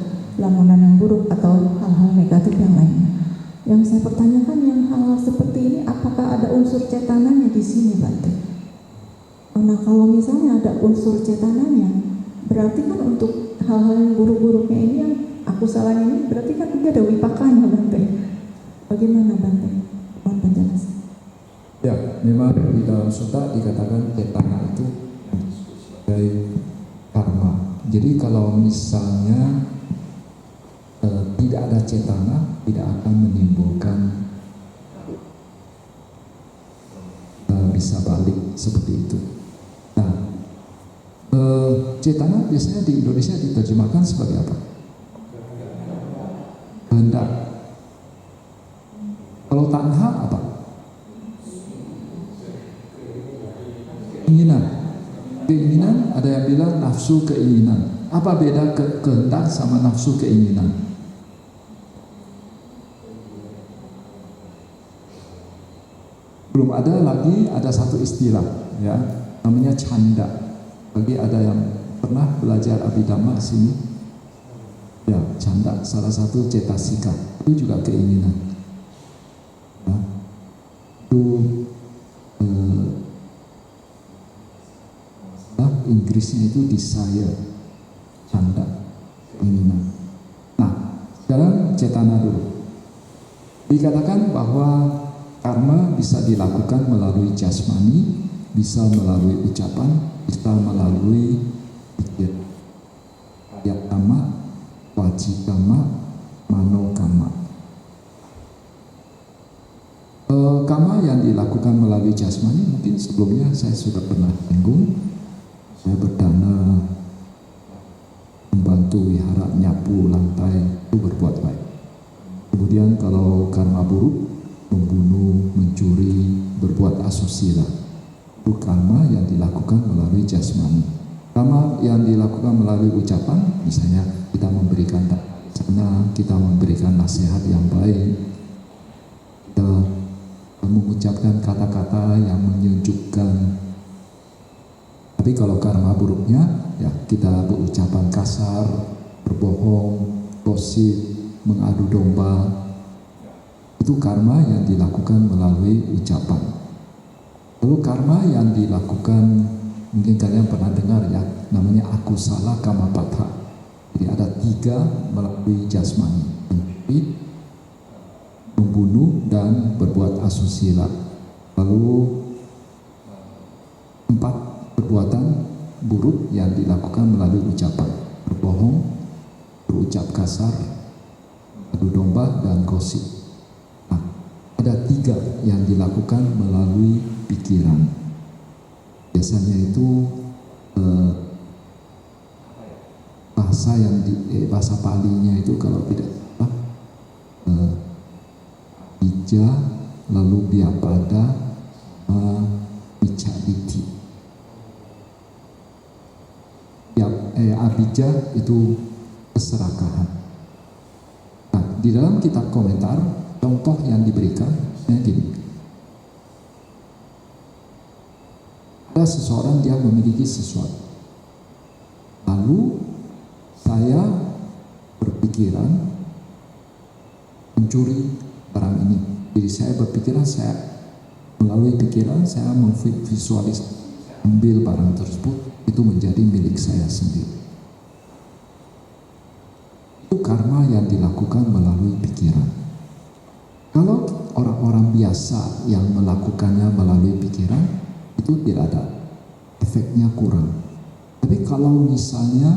H: lamunan yang buruk atau hal-hal negatif yang lainnya. Yang saya pertanyakan, yang hal-hal seperti ini apakah ada unsur cetananya di sini Bante? Nah kalau misalnya ada unsur cetananya, berarti kan untuk hal-hal yang buruk-buruknya ini, yang aku salah ini, berarti kan dia ada wipakanya Bante. Bagaimana Bante? Mohon penjelasan.
A: Ya, memang di dalam sutta dikatakan cetana itu sebagai karma. Jadi kalau misalnya tidak ada cetana, tidak akan menimbulkan bisa balik seperti itu. Nah, cetana biasanya di Indonesia diterjemahkan sebagai apa? Kehendak. Kalau tanha apa? Keinginan. Keinginan, ada yang bilang nafsu keinginan. Apa beda kehendak sama nafsu keinginan? Belum ada lagi, ada satu istilah ya, namanya canda. Bagi ada yang pernah belajar Abhidhamma sini, ya canda salah satu cetasika, itu juga keinginan. Ya, itu Inggrisnya itu desire, canda, keinginan. Nah, sekarang cetana dulu. Dikatakan bahwa karma bisa dilakukan melalui jasmani, bisa melalui ucapan, bisa melalui pikir. Kaya kama, wajib kama, mano kama. Kama yang dilakukan melalui jasmani mungkin sebelumnya saya sudah pernah singgung. Saya berdana, membantu wihara, nyapu lantai, itu berbuat baik. Kemudian kalau karma buruk, membunuh, mencuri, berbuat asusila, itu karma yang dilakukan melalui jasmani. Karma yang dilakukan melalui ucapan, misalnya kita memberikan sana, kita memberikan nasihat yang baik, kita mengucapkan kata-kata yang menyejukkan. Tapi kalau karma buruknya, ya kita berucapan kasar, berbohong, gosip, mengadu domba. Itu karma yang dilakukan melalui ucapan. Lalu karma yang dilakukan, mungkin kalian pernah dengar ya, namanya akusala kamapatha. Jadi ada 3 melalui jasmani, membunuh dan berbuat asusila. Lalu 4 perbuatan buruk yang dilakukan melalui ucapan, berbohong, berucap kasar, adu domba, dan gosip. Nah, ada 3 yang dilakukan melalui pikiran. biasanya itu bahasa yang bahasa Palinya itu kalau tidak salah Abija, lalu Biapada, Micaditi. Abija itu keserakahan. Nah, di dalam kitab komentar contoh yang diberikan gini. Ada seseorang dia memiliki sesuatu. Lalu saya berpikiran mencuri barang ini. Jadi saya berpikiran, saya melalui pikiran saya memvisualisasi ambil barang tersebut, itu menjadi milik saya sendiri. Itu karma yang dilakukan melalui pikiran. Kalau orang-orang biasa yang melakukannya melalui pikiran, itu tidak ada, efeknya kurang. Tapi kalau misalnya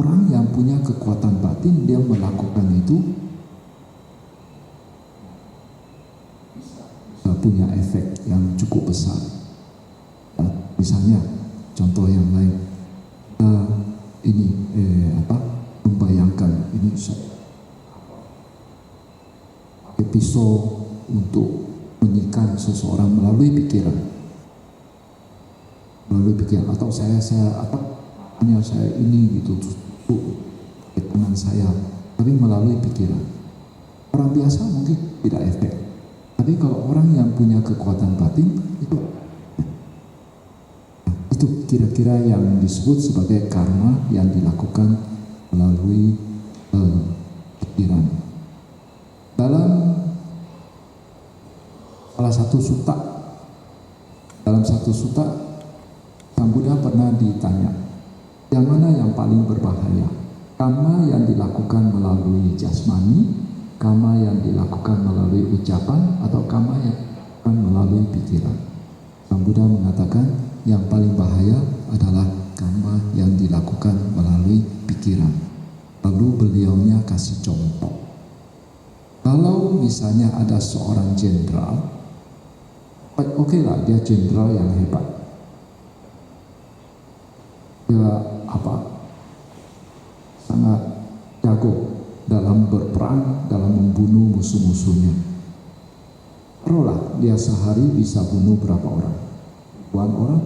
A: orang yang punya kekuatan batin, dia melakukan itu punya efek yang cukup besar. Misalnya contoh yang lain, ini membayangkan ini saya pakai pisau untuk menyikam seseorang melalui pikiran, atau saya hanya saya ini gitu ke tangan saya, tapi melalui pikiran. Orang biasa mungkin tidak efek, tapi kalau orang yang punya kekuatan batin itu kira-kira yang disebut sebagai karma yang dilakukan melalui pikiran. Dalam satu sutta, Sang Buddha pernah ditanya, yang mana yang paling berbahaya? Karma yang dilakukan melalui jasmani, karma yang dilakukan melalui ucapan, atau karma yang dilakukan melalui pikiran? Sang Buddha mengatakan yang paling bahaya adalah karma yang dilakukan melalui pikiran. Lalu beliaunya kasih contoh. Kalau misalnya ada seorang jenderal, oke lah, dia jenderal yang hebat. Dia sangat jago dalam berperang, dalam membunuh musuh-musuhnya. Taruhlah dia sehari bisa bunuh berapa orang? Ribuan orang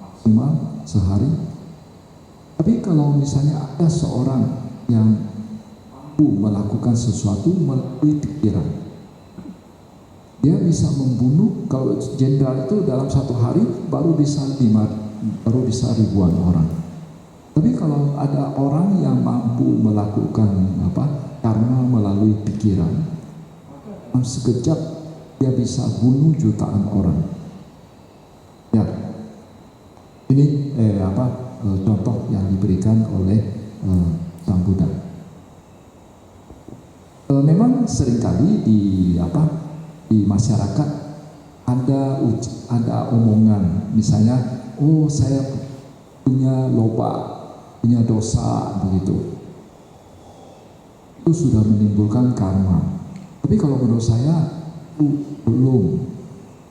A: maksimal sehari. Tapi kalau misalnya ada seorang yang mampu melakukan sesuatu melalui pikiran, dia bisa membunuh, kalau jenderal itu dalam satu hari baru bisa ribuan orang. Tapi kalau ada orang yang mampu melakukan karma melalui pikiran, dalam sekejap dia bisa bunuh jutaan orang. Ya, ini contoh yang diberikan oleh Sang Buddha. Memang seringkali di masyarakat ada omongan, misalnya, oh saya punya loba, punya dosa, begitu. Itu sudah menimbulkan karma. Tapi kalau menurut saya belum.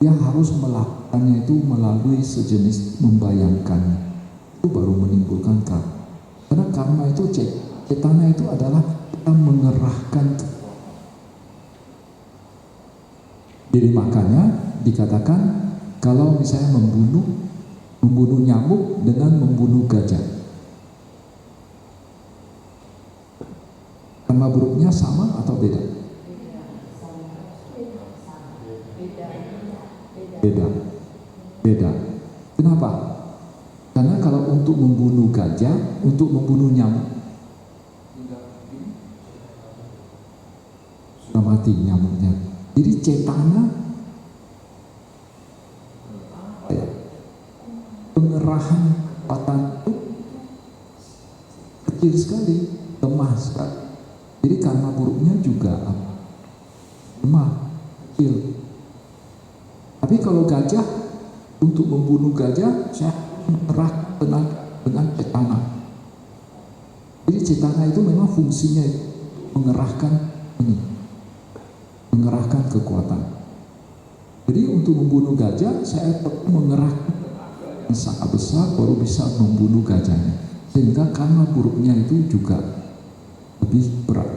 A: Dia harus melakukannya itu melalui sejenis membayangkan. Itu baru menimbulkan karma. Karena karma itu cetana itu adalah kita mengerahkan. Jadi makanya dikatakan kalau misalnya membunuh nyamuk dengan membunuh gajah, karma buruknya sama atau beda? Beda. Kenapa? Karena kalau untuk membunuh gajah, untuk membunuh nyamuk, sudah mati nyamuknya. Jadi cetana, pengerahan kekuatan itu kecil sekali, lemah sekali. Jadi karma buruknya juga lemah, kecil. Tapi kalau gajah, untuk membunuh gajah, saya mengerahkan tenaga dengan cetana. Jadi cetana itu memang fungsinya mengerahkan kekuatan. Jadi untuk membunuh gajah saya perlu mengerahkan yang sangat besar baru bisa membunuh gajahnya, sehingga karma buruknya itu juga lebih berat.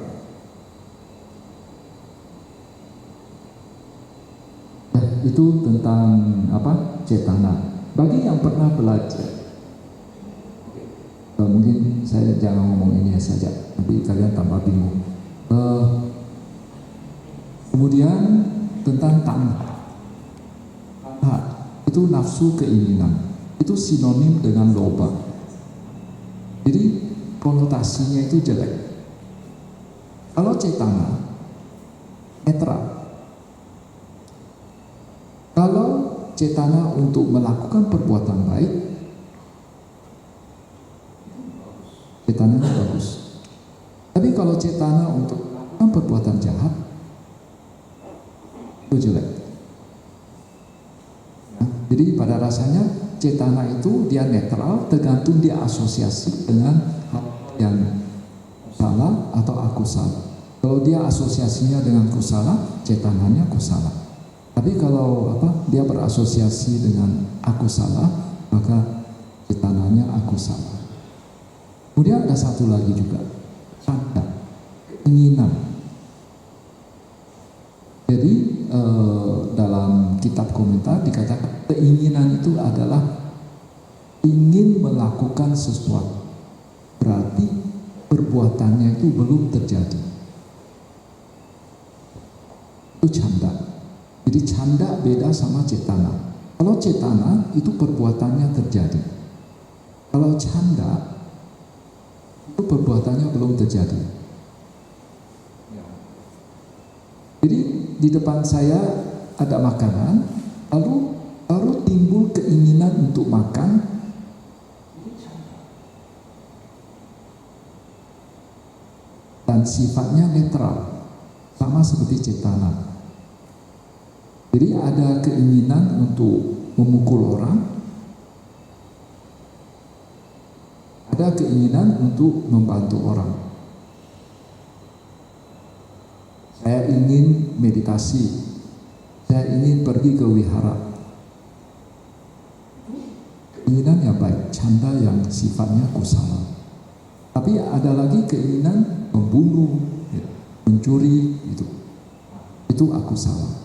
A: Ya, itu tentang apa? Cetana. Bagi yang pernah belajar, mungkin saya jangan ngomong ini saja, nanti kalian tambah bingung. Kemudian tentang tanha. Itu nafsu keinginan, itu sinonim dengan loba. Jadi konotasinya itu jelek. Kalau cetana netral. Kalau cetana untuk melakukan perbuatan baik, cetananya bagus. Tapi kalau cetana untuk melakukan perbuatan jahat, itu jelek. Jadi pada rasanya cetana itu dia netral, tergantung dia asosiasi dengan hal yang salah atau akusala. Kalau dia asosiasinya dengan kusala, cetananya kusala. Tapi kalau dia berasosiasi dengan akusala, maka cetananya akusala. Kemudian ada satu lagi juga, canda, keinginan. Jadi dalam kitab komentar dikatakan keinginan itu adalah ingin melakukan sesuatu, berarti perbuatannya itu belum terjadi. Itu canda. Jadi canda beda sama cetana. Kalau cetana itu perbuatannya terjadi. Kalau canda itu perbuatannya belum terjadi. Jadi di depan saya ada makanan, lalu timbul keinginan untuk makan, dan sifatnya netral, sama seperti cetana. Jadi ada keinginan untuk memukul orang, ada keinginan untuk membantu orang. Saya ingin meditasi, saya ingin pergi ke wihara. Keinginan yang baik, canda yang sifatnya kusala. Tapi ada lagi keinginan membunuh, mencuri, itu akusala.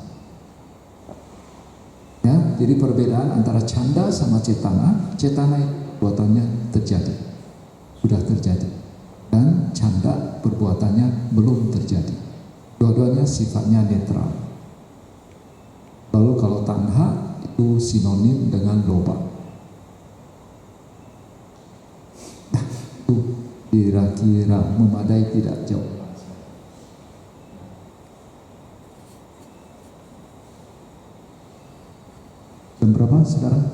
A: Ya, jadi perbedaan antara canda sama cetana. Cetana perbuatannya terjadi, sudah terjadi, dan canda perbuatannya belum terjadi. Dua-duanya sifatnya netral. Lalu kalau tanha itu sinonim dengan loba. Nah, itu kira-kira memadai tidak jauh. Jam berapa sekarang?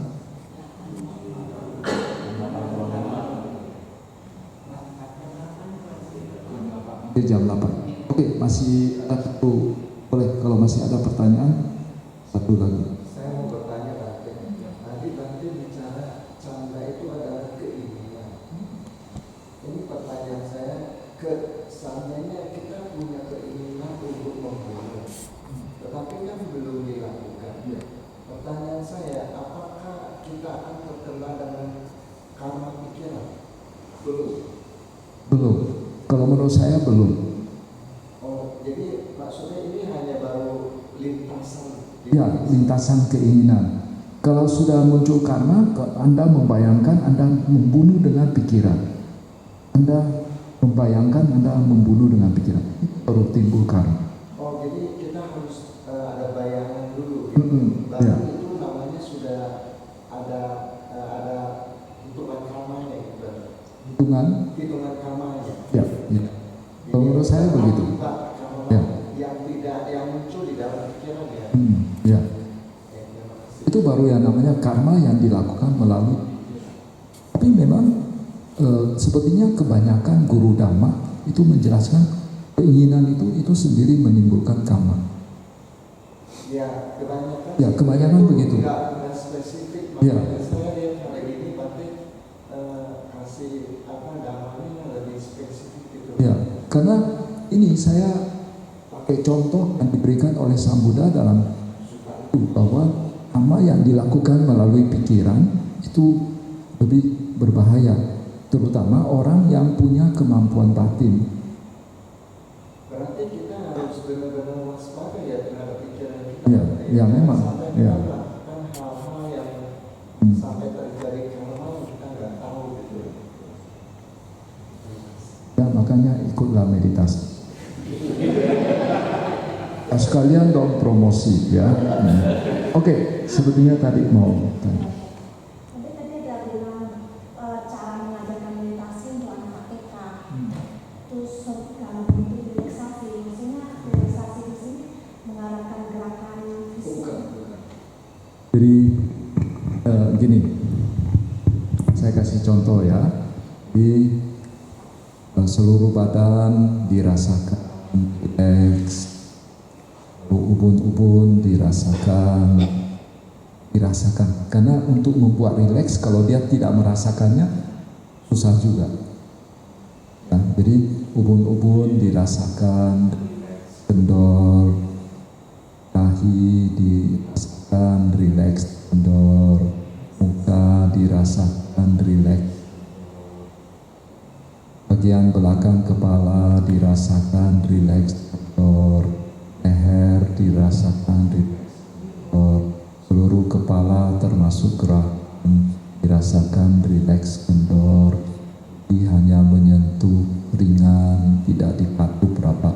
A: Jam 8. Oke, masih ada satu. Boleh, kalau masih ada pertanyaan, satu lagi.
I: Saya mau bertanya tadi bicara canda itu adalah keinginan. Ini pertanyaan saya, seandainya kita punya keinginan untuk membunuh, tetapi kan belum dilakukan. Pertanyaan saya, apakah kita akan terkena dengan karma pikiran?
A: Belum. Kalau menurut saya belum.
I: Oh, jadi maksudnya ini hanya baru lintasan.
A: Ya, lintasan keinginan. Kalau sudah muncul karma, Anda membayangkan Anda membunuh dengan pikiran. Anda membayangkan Anda membunuh dengan pikiran. Itu baru timbul karma.
I: Oh, jadi kita harus ada bayangan dulu. Baru
A: ya.
I: itu namanya sudah ada hitungan karmanya gitu. Hitungan karmanya.
A: Ya. Kalau menurut saya begitu. Ya.
I: Yang muncul di dalam pikiran ya.
A: Ya. Itu baru yang namanya karma yang dilakukan melalui. Tapi memang sepertinya kebanyakan guru dhamma itu menjelaskan keinginan itu sendiri menimbulkan karma.
I: Ya, kebanyakan.
A: Ya, kebanyakan begitu.
I: Enggak spesifik.
A: Ya.
I: Saya lihat kalau ini berarti kasih dhammanya lebih spesifik gitu.
A: Ya, karena ini saya pakai contoh yang diberikan oleh Sang Buddha dalam bahwa hama yang dilakukan melalui pikiran itu lebih berbahaya, terutama orang yang punya kemampuan batin.
I: Berarti kita harus benar-benar waspada ya terhadap pikiran kita.
A: Ya memang.
I: Sampai kita melakukan hal-hal yang sampai terjadi hal-hal yang kita nggak tahu gitu.
A: Ya makanya ikutlah meditasi. Sekalian dong promosi ya. Oke, sepertinya tadi mau tanya.
J: Tadi ada bilang cara mengajarkan meditasi untuk anak TK. Terus kalau untuk relaksasi, maksudnya relaksasi di sini mengarahkan gerakan fisik.
A: Jadi gini, saya kasih contoh ya. Di seluruh badan dirasakan rileks, ubun-ubun dirasakan. Karena untuk membuat rileks kalau dia tidak merasakannya susah juga. Nah, jadi ubun-ubun dirasakan, kendor, dahi dirasakan rileks, kendor, muka dirasakan rileks, bagian belakang kepala dirasakan rileks, kendor, leher dirasakan rileks, kendor, seluruh kepala termasuk gerakan dirasakan rileks, kendor, hanya menyentuh ringan, tidak dipaku berapa.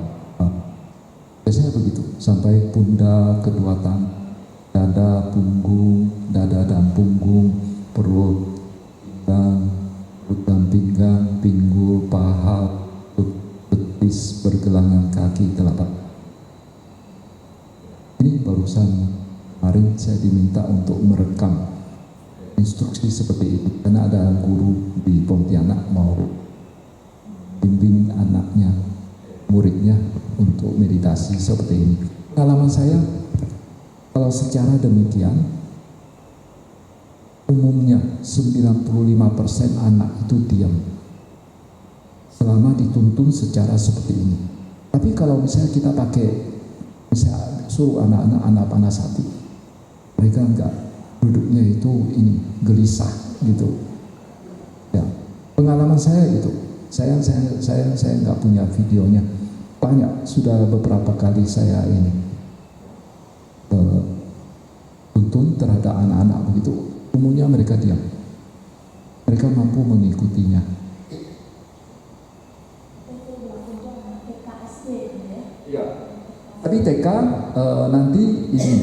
A: Biasanya begitu, sampai pundak, kedua tangan, dada dan punggung, perut dan pinggang, pinggul, paha, betis, pergelangan kaki, telapak. Ini barusan kemarin saya diminta untuk merekam instruksi seperti itu karena ada guru di Pontianak mau bimbing anaknya, muridnya untuk meditasi seperti ini. Pengalaman saya kalau secara demikian umumnya 95% anak itu diam selama dituntun secara seperti ini. Tapi kalau misalnya kita pakai, misalnya suruh anak-anak panas hati, mereka enggak, duduknya itu ini gelisah gitu. Ya, pengalaman saya itu, saya enggak punya videonya. Banyak, sudah beberapa kali saya ini tuntun terhadap anak-anak begitu. Umumnya mereka diam, mereka mampu mengikutinya. Tapi TK nanti ini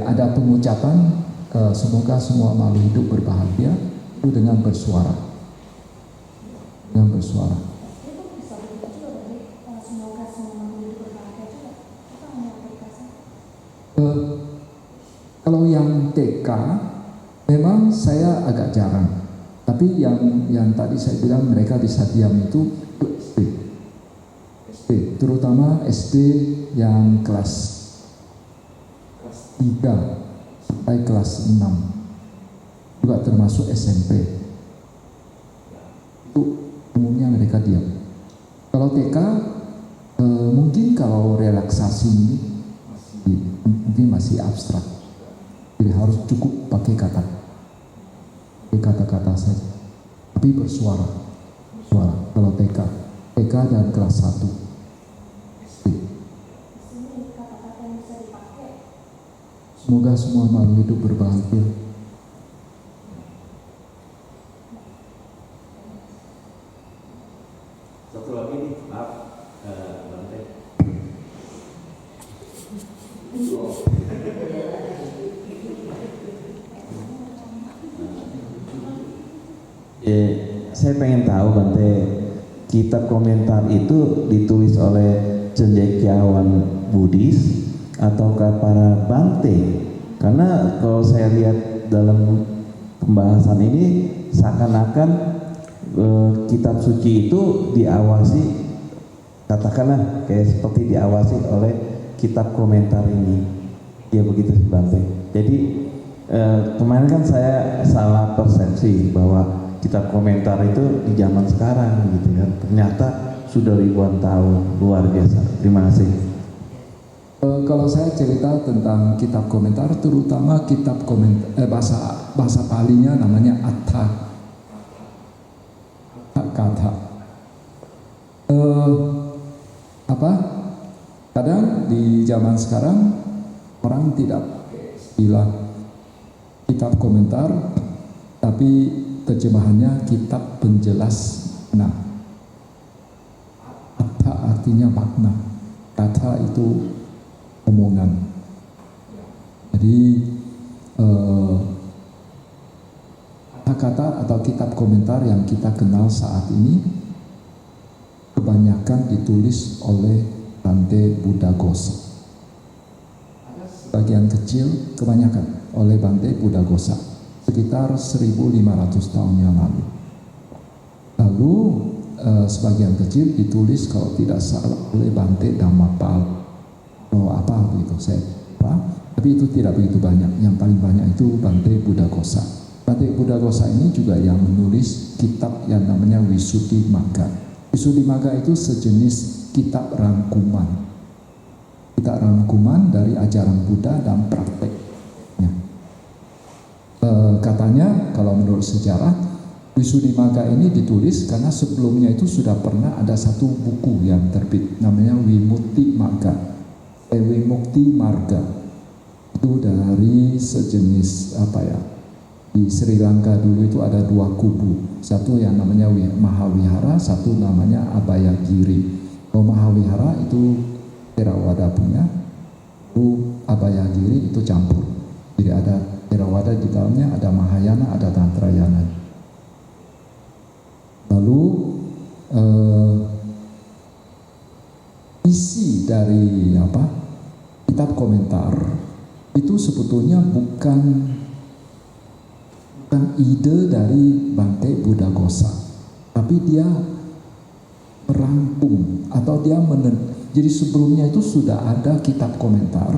A: ada pengucapan semoga semua makhluk hidup berbahagia itu dengan bersuara, Kalau yang TK memang saya agak jarang, tapi yang tadi saya bilang mereka bisa diam itu SD, terutama SD yang kelas 3 sampai kelas 6, juga termasuk SMP, itu umumnya mereka diam. Kalau TK mungkin kalau relaksasi ini mungkin masih abstrak, jadi harus cukup pakai kata-kata saja, tapi bersuara. Kalau TK dan kelas 1. Semoga semua makhluk hidup berbahagia.
D: Satu lagi nih, maaf, Bante. Saya pengen tahu Bante, kitab komentar itu ditulis oleh cendekiawan Buddhis ataukah para Bante? Karena kalau saya lihat dalam pembahasan ini seakan-akan kitab suci itu diawasi, katakanlah kayak seperti diawasi oleh kitab komentar ini. Ya begitu sih Bante. Jadi kemarin kan saya salah persepsi bahwa kitab komentar itu di zaman sekarang gitu kan. Ternyata sudah ribuan tahun, luar biasa. Terima kasih.
A: Kalau saya cerita tentang kitab komentar, terutama kitab komentar bahasa Palinya namanya Atha Katha. Kadang di zaman sekarang orang tidak istilah kitab komentar, tapi terjemahannya kitab penjelas makna. Atha artinya makna, kata itu omongan. Jadi kata-kata atau kitab komentar yang kita kenal saat ini kebanyakan ditulis oleh Bante Buddhaghosa. Bagian kecil kebanyakan oleh Bante Buddhaghosa, sekitar 1500 tahun yang lalu. Lalu sebagian kecil ditulis kalau tidak salah oleh Bante Dhammapala. Begitu saya lupa, tapi itu tidak begitu banyak. Yang paling banyak itu Bante Buddhaghosa. Bante Buddhaghosa ini juga yang menulis kitab yang namanya Visuddhimagga. Visuddhimagga itu sejenis kitab rangkuman. Kitab rangkuman dari ajaran Buddha dan prakteknya. Katanya kalau menurut sejarah, Visuddhimagga ini ditulis karena sebelumnya itu sudah pernah ada satu buku yang terbit namanya Vimuktimagga. Vimukti Marga itu dari sejenis di Sri Lanka dulu itu ada dua kubu, satu yang namanya Mahavihara, satu namanya Abhayagiri. Mahavihara itu Theravada punya, itu Abhayagiri itu campur, jadi ada Theravada di dalamnya, ada Mahayana, ada Tantrayana. Lalu isi dari kitab komentar itu sebetulnya bukan ide dari Bante Buddhaghosa, tapi dia merangkum atau jadi sebelumnya itu sudah ada kitab komentar,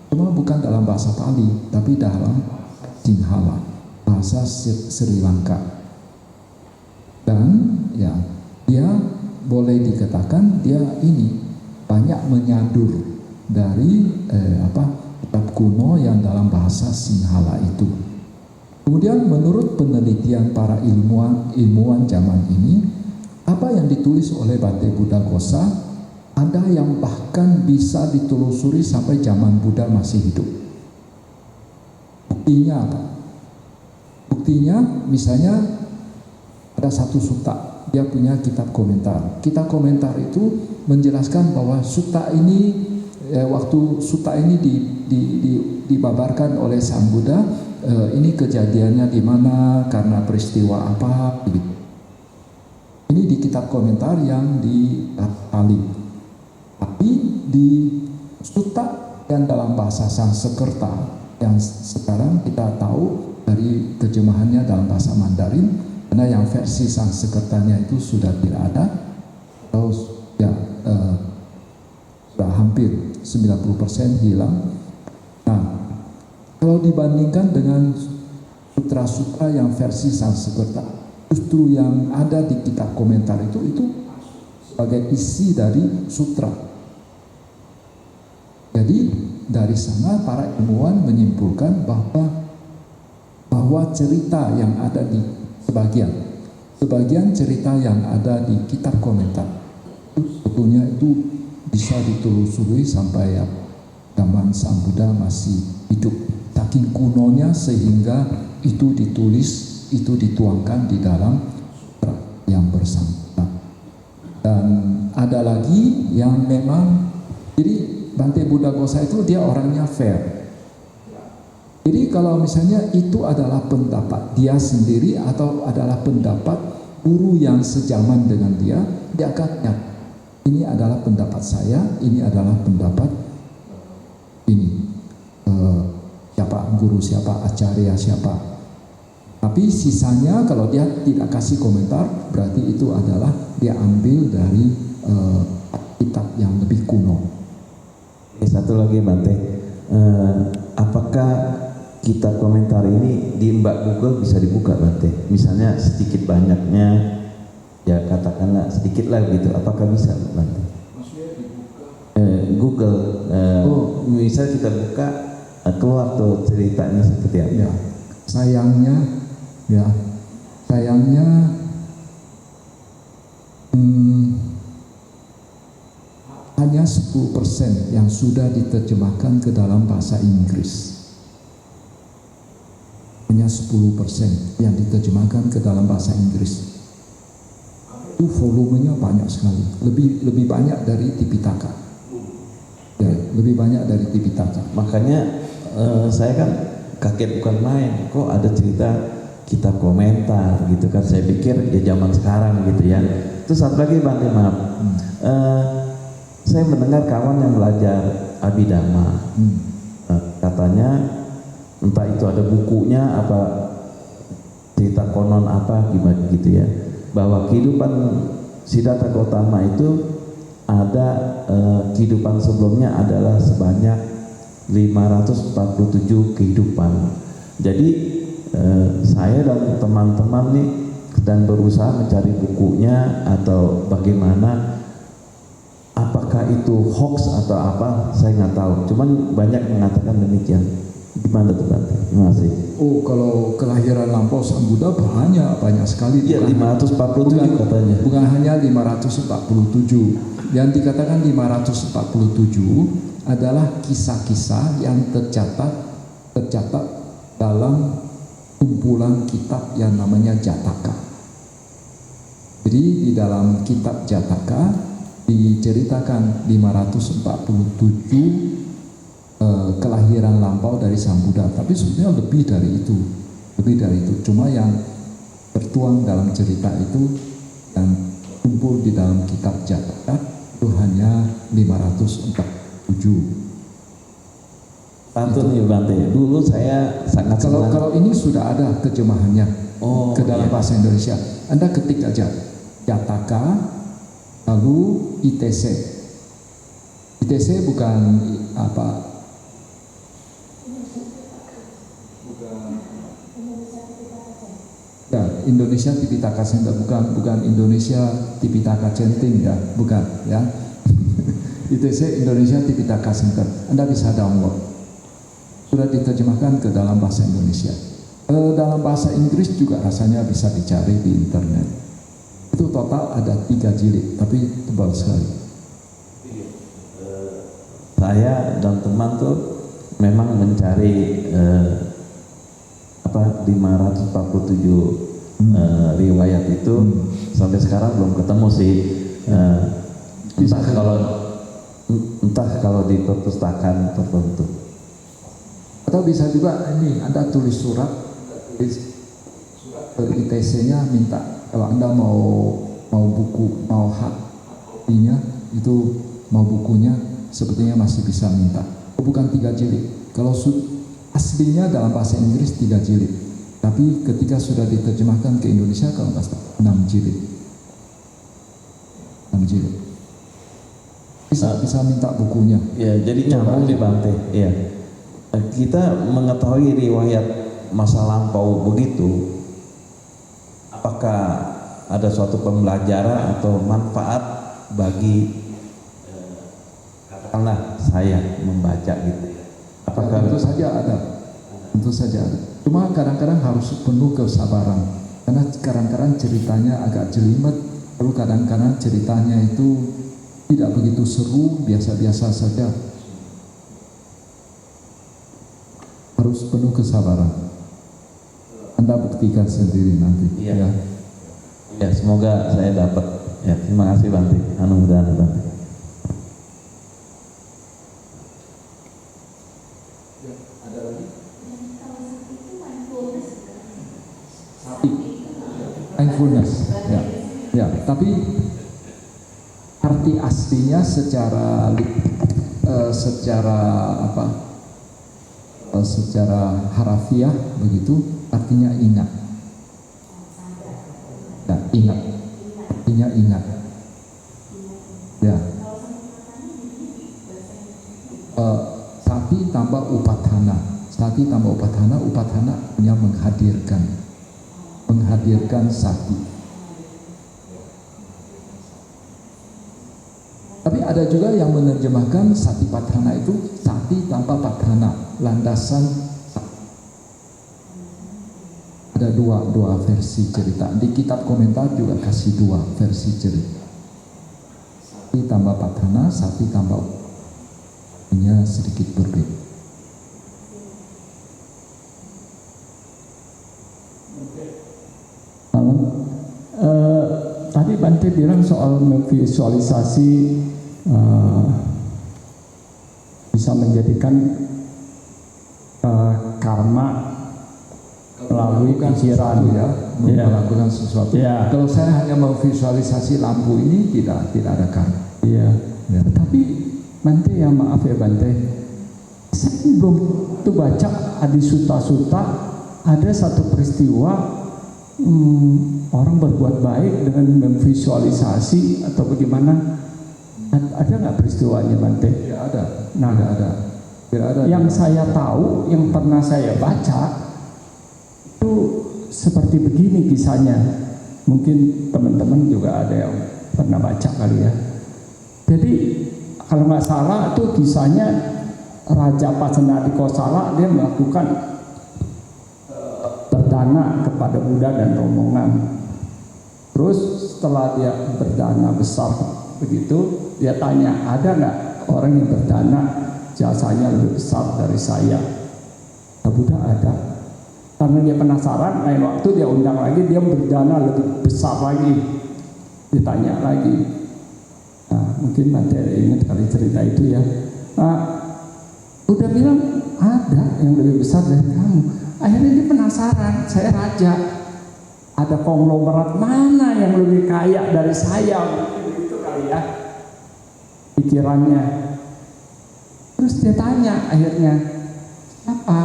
A: cuma bukan dalam bahasa Pali tapi dalam Sinhala, bahasa Sri Lanka. Dan ya, dia boleh dikatakan dia ini banyak menyadur dari kitab kuno yang dalam bahasa Sinhala itu. Kemudian menurut penelitian para ilmuwan zaman ini, apa yang ditulis oleh Bante Buddhaghosa ada yang bahkan bisa ditelusuri sampai zaman Buddha masih hidup. Buktinya apa? Buktinya misalnya ada satu sutta, dia punya kitab komentar. Kitab komentar itu menjelaskan bahwa sutta ini waktu sutta ini dibabarkan oleh Sang Buddha, ini kejadiannya di mana, karena peristiwa apa gitu. Ini di kitab komentar yang di Pali. Tapi di sutta yang dalam bahasa Sanskerta yang sekarang kita tahu dari terjemahannya dalam bahasa Mandarin, karena yang versi Sanskertanya itu sudah tidak ada, atau sudah hampir 90% hilang. Nah, kalau dibandingkan dengan sutra-sutra yang versi Sanskerta, justru yang ada di kitab komentar itu sebagai isi dari sutra. Jadi dari sana para ilmuwan menyimpulkan bahwa cerita yang ada di sebagian cerita yang ada di kitab komentar sebetulnya itu bisa ditelusuri sampai zaman Sang Buddha masih hidup. Saking kunonya sehingga itu ditulis, itu dituangkan di dalam sutra yang bersangkutan. Dan ada lagi yang memang, jadi Bante Buddhaghosa itu dia orangnya fair. Jadi kalau misalnya itu adalah pendapat dia sendiri atau adalah pendapat guru yang sejaman dengan dia akan nyata. Ini adalah pendapat saya, ini adalah pendapat ini. Siapa guru siapa, acarya siapa. Tapi sisanya kalau dia tidak kasih komentar, berarti itu adalah dia ambil dari kitab yang lebih kuno.
D: Satu lagi Bante, apakah kitab komentar ini di Mbak Google bisa dibuka Bante? Misalnya sedikit banyaknya, ya katakanlah sedikit lah gitu, apakah bisa Bante?
A: Maksudnya dibuka?
D: Google misal kita buka keluar tuh ceritanya seperti apa?
A: Ya, sayangnya hanya 10% yang sudah diterjemahkan ke dalam bahasa Inggris. Hanya 10% yang diterjemahkan ke dalam bahasa Inggris. Itu volumenya banyak sekali, lebih banyak dari Tipitaka. Ya, lebih banyak dari Tipitaka.
D: Makanya saya kan kaget bukan main, kok ada cerita kitab komentar gitu kan. Saya pikir ya zaman sekarang gitu ya. Terus satu lagi Bante, maaf, saya mendengar kawan yang belajar Abhidhamma, katanya entah itu ada bukunya apa cerita konon apa gimana gitu ya, bahwa kehidupan Siddhartha Gautama itu ada kehidupan sebelumnya adalah sebanyak 547 kehidupan. Jadi saya dan teman-teman nih sedang berusaha mencari bukunya atau bagaimana, apakah itu hoax atau apa saya nggak tahu. Cuman banyak mengatakan demikian. Gimana tuh Bante? Terima kasih.
A: Oh, kalau kelahiran lampau Sang Buddha banyak sekali.
D: Iya, 547 katanya.
A: Bukan hanya 547. Yang dikatakan 547 adalah kisah-kisah yang tercatat dalam kumpulan kitab yang namanya Jataka. Jadi di dalam kitab Jataka diceritakan 547 kelahiran lampau dari Sang Buddha, tapi sebenarnya lebih dari itu. Cuma yang tertuang dalam cerita itu yang kumpul di dalam kitab Jataka itu hanya 547.
D: Pantun ya Bante, dulu saya sangat senang.
A: Kalau ini sudah ada terjemahannya ke dalam bahasa Indonesia. Anda ketik aja Jataka lalu ITC. ITC bukan apa? Ya, Indonesia Tipitaka Center, bukan Indonesia Tipitaka Centing ya, bukan ya. ITC Indonesia Tipitaka Center. Anda bisa download. Sudah diterjemahkan ke dalam bahasa Indonesia. Dalam bahasa Inggris juga rasanya bisa dicari di internet. Itu total ada 3 jilid, tapi tebal sekali.
D: Saya dan teman tuh memang mencari 547 riwayat itu sampai sekarang belum ketemu sih. Entah kalau di perpustakaan tertentu.
A: Atau bisa juga ini Anda tulis surat ke ITC-nya minta kalau Anda mau buku, mau hak kopinya itu, mau bukunya sepertinya masih bisa minta. Bukan 3 jilid. Kalau aslinya dalam bahasa Inggris 3 jilid. Tapi ketika sudah diterjemahkan ke Indonesia kalau nggak salah 6 jilid. 6 jilid. Bisa minta bukunya.
D: Ya, jadi nyambung di Bante. Ya. Kita mengetahui riwayat masa lampau begitu, apakah ada suatu pembelajaran atau manfaat bagi katakanlah saya membaca gitu? Apakah
A: tentu saja ada. Cuma kadang-kadang harus penuh kesabaran, karena kadang-kadang ceritanya agak jelimet, lalu kadang-kadang ceritanya itu tidak begitu seru, biasa-biasa saja. Harus penuh kesabaran. Anda buktikan sendiri nanti.
D: Iya. Ya, semoga saya dapat. Ya, terima kasih Bante. Anugerah Bante.
A: Ada lagi? Mindfulness. Ya, tapi arti aslinya secara harafiah begitu artinya ingat. Ya, ingat. Artinya ingat. Ya. Sati tambah upatana. Upatana punya menghadirkan sati. Tapi ada juga yang menerjemahkan satipatthana itu sati tanpa patthana, landasan. Ada dua versi cerita. Di kitab komentar juga kasih dua versi cerita. Sati tambah patthana, sati tambah punya sedikit berbeda.
K: Tadi Bante bilang soal memvisualisasi bisa menjadikan karma melalui pikiran
A: ya, melakukan sesuatu.
K: Ya.
A: Kalau saya hanya memvisualisasi lampu ini tidak ada karma.
K: Iya.
A: Ya.
K: Tapi Bante, ya maaf ya Bante, saya belum tuh baca di Sutta-Sutta ada satu peristiwa orang berbuat baik dengan memvisualisasi atau bagaimana. Ada nggak peristiwanya Bante?
A: Ya ada.
K: Nah,
A: ada.
K: Yang saya tahu, yang pernah saya baca itu seperti begini kisahnya. Mungkin teman-teman juga ada yang pernah baca kali ya. Jadi kalau nggak salah itu kisahnya Raja Pasenadikosala, dia melakukan berdana kepada Buddha dan rombongan. Terus setelah dia berdana besar begitu, dia tanya, ada nggak orang yang berdana jasanya lebih besar dari saya? Buddha ada. Karena dia penasaran, lain waktu dia undang lagi, dia berdana lebih besar lagi. Ditanya lagi. Nah, mungkin Bante ingat kali cerita itu ya. Udah bilang ada yang lebih besar dari kamu. Akhirnya dia penasaran, saya raja, ada konglomerat mana yang lebih kaya dari saya? Mungkin begitu kali ya pikirannya. Terus dia tanya akhirnya, apa?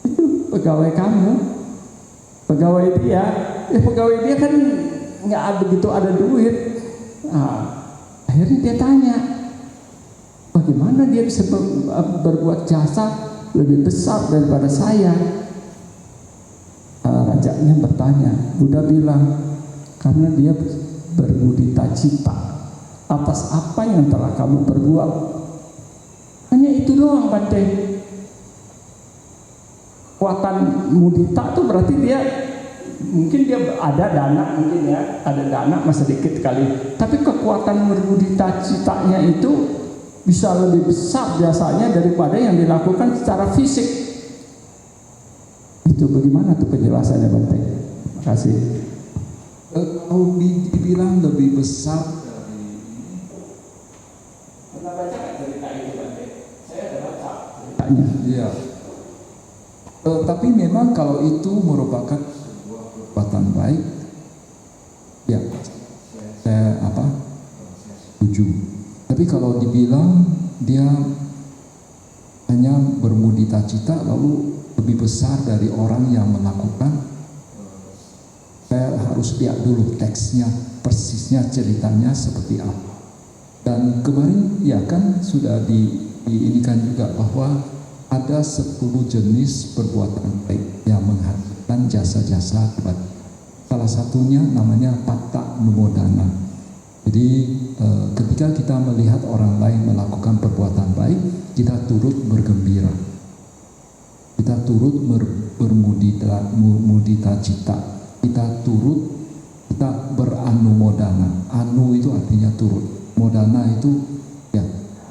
K: Itu pegawai kamu, pegawai dia. Pegawai dia kan nggak begitu ada duit. Akhirnya dia tanya, bagaimana dia bisa berbuat jasa lebih besar daripada saya? Rajanya bertanya. Buddha bilang, karena dia bermudita cita atas apa yang telah kamu perbuat. Hanya itu doang Bante. Kekuatan mudita itu berarti dia mungkin dia ada dana, mungkin ya ada dana masih sedikit kali, tapi kekuatan bermudita citanya itu bisa lebih besar jasanya daripada yang dilakukan secara fisik. Itu bagaimana tuh penjelasannya Bante? Terima kasih.
A: Kalau dibilang lebih besar dari
K: pernah baca cerita itu Bante? Saya ada baca ceritanya.
A: Iya. Tapi memang kalau itu merupakan sebuah perbuatan baik, ya saya setuju. Tapi kalau dibilang dia hanya bermudita cita lalu lebih besar dari orang yang melakukan, saya harus lihat dulu teksnya, persisnya ceritanya seperti apa. Dan kemarin ya kan sudah diinikan juga bahwa ada 10 jenis perbuatan baik yang menghasilkan jasa-jasa kepada. Salah satunya namanya patta numodana. Jadi ketika kita melihat orang lain melakukan perbuatan baik, kita turut bergembira, kita turut bermudita cita, kita beranumodana. Anu itu artinya turut, modana itu ya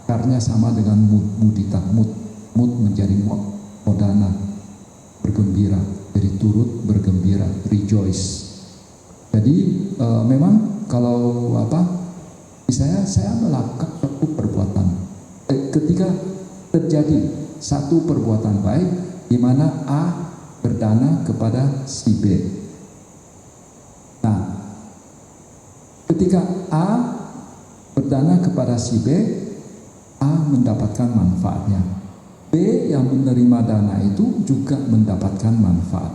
A: akarnya sama dengan mudita, mud menjadi modana, bergembira, jadi turut bergembira, rejoice. Jadi memang kalau saya melakukan satu perbuatan, ketika terjadi satu perbuatan baik di mana A berdana kepada si B. Nah, ketika A berdana kepada si B, A mendapatkan manfaatnya. B yang menerima dana itu juga mendapatkan manfaat.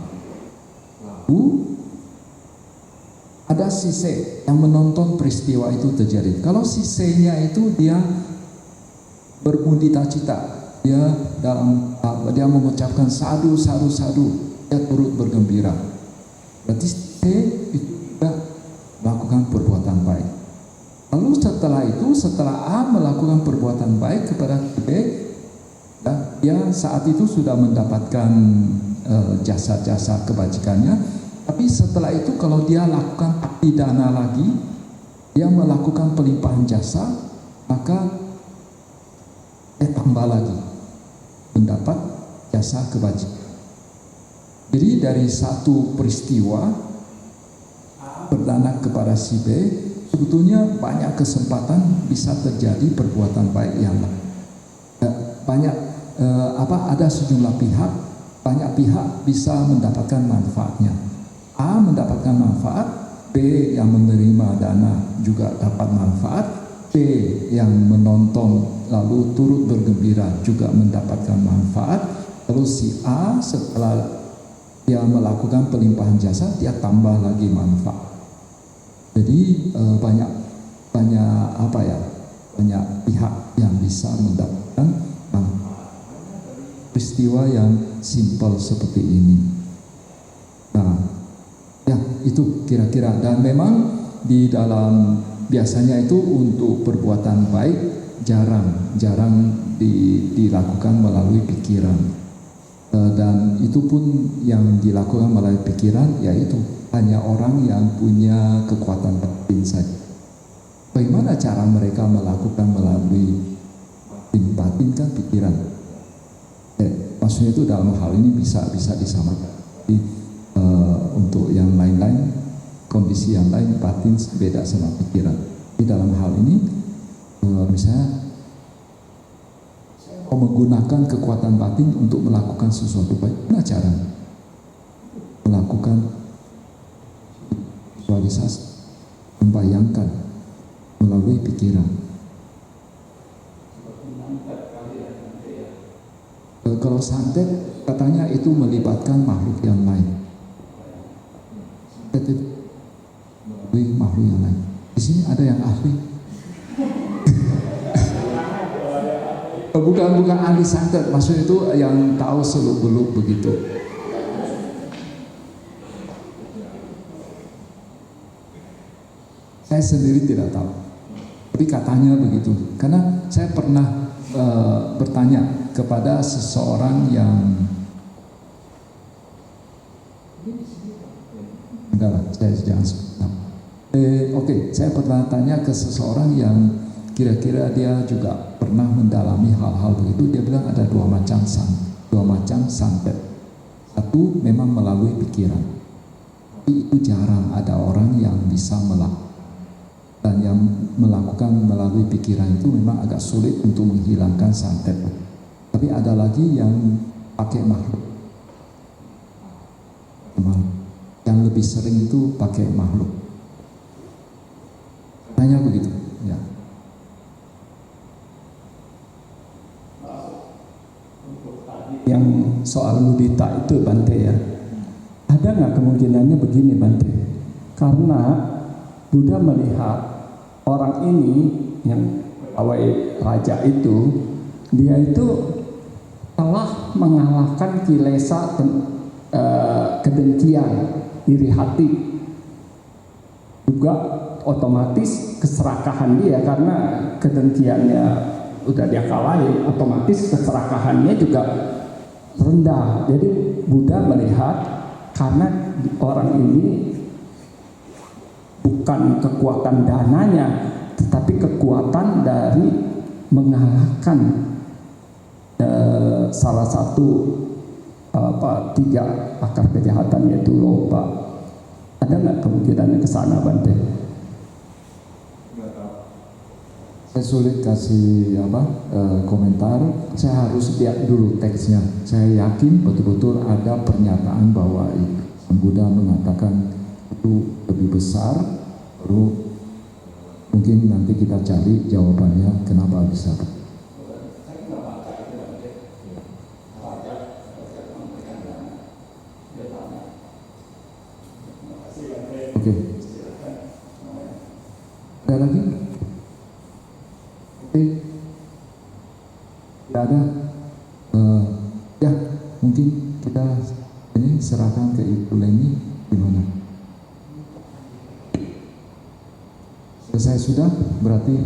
A: Lalu ada si C yang menonton peristiwa itu terjadi. Kalau si C-nya itu dia bermudita cita, dia mengucapkan sadu, dia turut bergembira. Berarti C itu juga melakukan perbuatan baik. Lalu setelah setelah itu, setelah A melakukan perbuatan baik kepada B, dia saat itu sudah mendapatkan jasa-jasa kebajikannya. Tapi setelah itu kalau dia lakukan pidana lagi, dia melakukan pelimpahan jasa, maka tambah lagi mendapat jasa kebajikan. Jadi dari satu peristiwa berdana kepada si B, sebetulnya banyak kesempatan bisa terjadi perbuatan baik yang lain. Ada sejumlah pihak, banyak pihak bisa mendapatkan manfaatnya. A mendapatkan manfaat, B yang menerima dana juga dapat manfaat, B yang menonton lalu turut bergembira juga mendapatkan manfaat. Lalu si A setelah dia melakukan pelimpahan jasa, dia tambah lagi manfaat. Jadi banyak pihak yang bisa mendapatkan peristiwa yang simpel seperti ini. Nah, ya itu kira-kira. Dan memang di dalam biasanya itu untuk perbuatan baik jarang dilakukan melalui pikiran. Dan itu pun yang dilakukan melalui pikiran, yaitu hanya orang yang punya kekuatan batin saja. Bagaimana cara mereka melakukan melalui batin kan pikiran. Maksudnya itu dalam hal ini bisa disamakan. Jadi, untuk yang lain-lain, kondisi yang lain batin beda sama pikiran. Di dalam hal ini, misalnya menggunakan kekuatan batin untuk melakukan sesuatu baik. Bagaimana cara melakukan visualisasi, membayangkan melalui pikiran? Kalau santet katanya itu melibatkan makhluk yang lain. Santet itu melalui makhluk yang lain. Di sini ada yang ahli. Bukan ahli santet, maksud itu yang tahu seluk-beluk begitu. Saya sendiri tidak tahu, tapi katanya begitu. Karena saya pernah bertanya kepada seseorang yang saya pernah tanya ke seseorang yang kira-kira dia juga pernah mendalami hal-hal begitu. Dia bilang ada dua macam santet. Satu memang melalui pikiran, tapi itu jarang ada orang yang bisa melakukan. Dan yang melakukan melalui pikiran itu memang agak sulit untuk menghilangkan santet. Tapi ada lagi yang pakai makhluk. Yang lebih sering itu pakai makhluk. Tanya begitu, ya.
K: Yang soal mudita itu Bante ya, ada nggak kemungkinannya begini Bante? Karena Buddha melihat orang ini yang pegawai raja itu, dia itu telah mengalahkan kilesa kedengkian, iri hati, juga otomatis keserakahan dia karena kedengkiannya udah dia kalahin, otomatis keserakahannya juga rendah. Jadi Buddha melihat karena orang ini bukan kekuatan dananya, tetapi kekuatan dari mengalahkan salah satu tiga akar kejahatan, yaitu loba. Ada nggak kemungkinannya ke sana, Bante?
A: Saya sulit kasih komentar. Saya harus lihat dulu teksnya. Saya yakin betul-betul ada pernyataan bahwa Buddha mengatakan itu lebih besar. Baru mungkin nanti kita cari jawabannya kenapa bisa. Oke. Ada lagi? Oke. Tidak ada. Ya, mungkin kita ini serahkan ke Ibu Leni gimana? Selesai sudah, berarti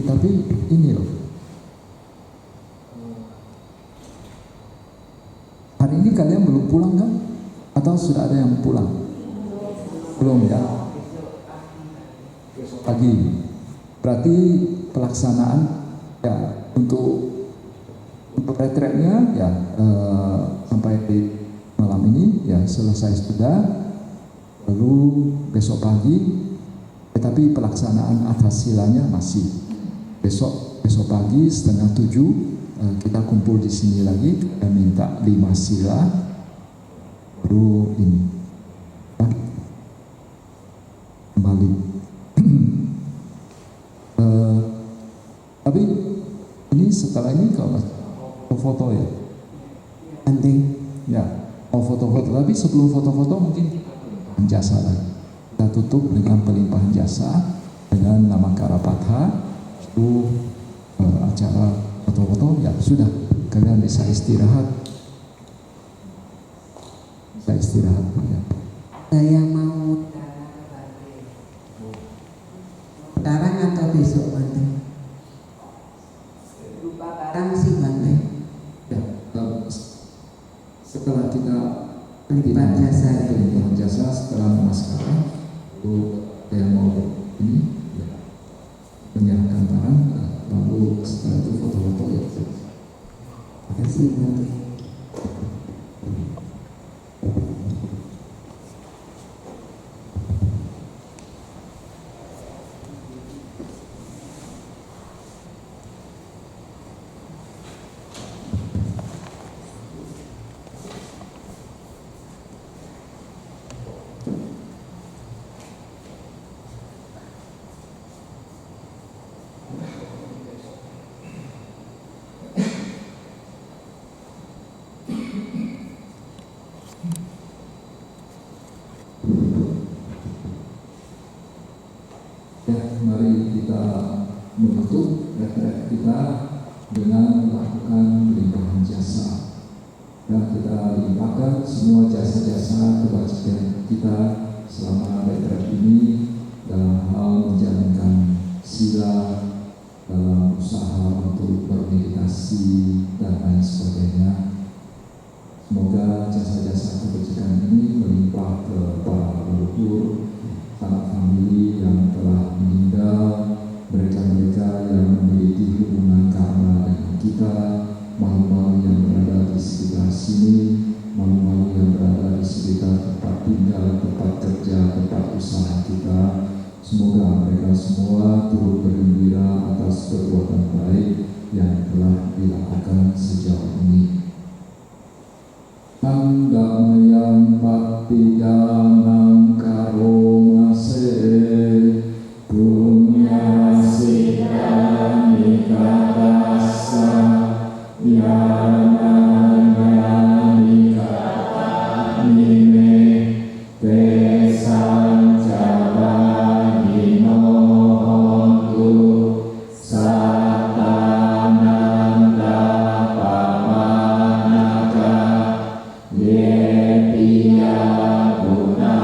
A: tapi ini loh. Hari ini kalian belum pulang kan? Atau sudah ada yang pulang? Belum ya? Pagi. Berarti pelaksanaan ya untuk retretnya ya sampai malam ini ya selesai sudah. Lalu besok pagi, tetapi pelaksanaan atas silanya masih. Besok pagi 6:30 kita kumpul di sini lagi dan minta 5 sila baru ini kembali. Tapi ini setelah ini kalau foto ya nanti ya mau foto-foto, tapi sebelum foto-foto mungkin jasa lagi kita tutup dengan pelimpahan jasa dengan nama Karapatha. Itu acara foto-foto ya sudah, kalian bisa istirahat ya.
L: Saya mau sekarang atau besok Bante? Lupa barang sih Bante
A: Ya, setelah kita
L: pelimpahan
A: jasa setelah namaskara, itu yang mau ini menyerahkan barang, lalu setelah itu foto-foto ya.
L: Terima kasih Bante.
A: Ya, mari kita menutup retret kita dengan melakukan pelimpahan jasa. Dan kita limpahkan semua jasa-jasa kebajikan kita selama retret ini dalam hal menjalankan sila, dalam usaha untuk bermeditasi dan lain sebagainya. Semoga jasa-jasa kebajikan ini melimpah ke para leluhur, sanak famili yang telah meninggal, mereka-mereka yang memiliki hubungan karma dengan kita, malu-malu yang berada di sekitar sini, malu-malu yang berada di sekitar tempat tinggal, tempat kerja, tempat usaha kita. Semoga mereka semua turut bergembira atas perbuatan baik yang telah dilakukan sejauh ini. Dammayang patidanang karomase punya sita nikatasa yana nikata nime tesan jabani nohontu satananda pamanaka Yetia guna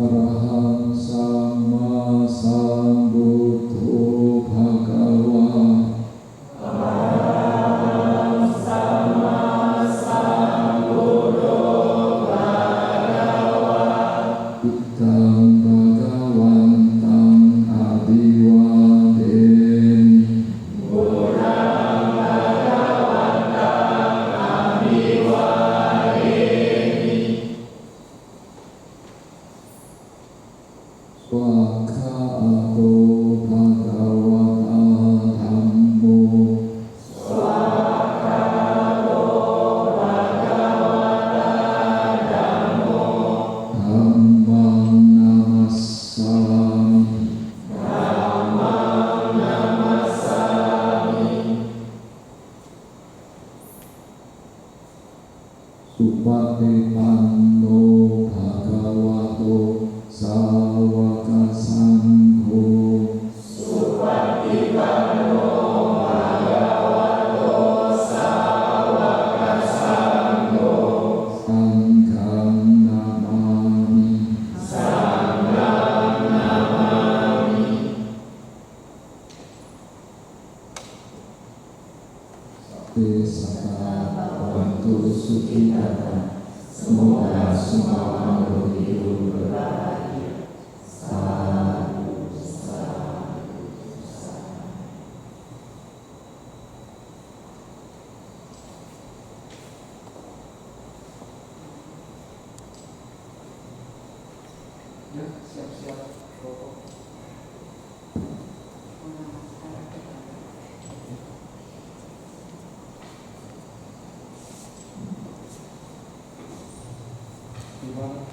A: Arahang Sama Sambuddho Bhagava. Buddhang Bhagavantang Abhiwademi. Swakhato Bhagavata Dhammo. Dhammang Namassami. Supatipanno Bhagavato Sawaka Sangho. Sanghang Namami. Sata Bantu Sukitata. Semoga semua makhluk hidup berbahagia. Sadu, sadu, sadu.
I: Ya, siap-siap foto. Gimana?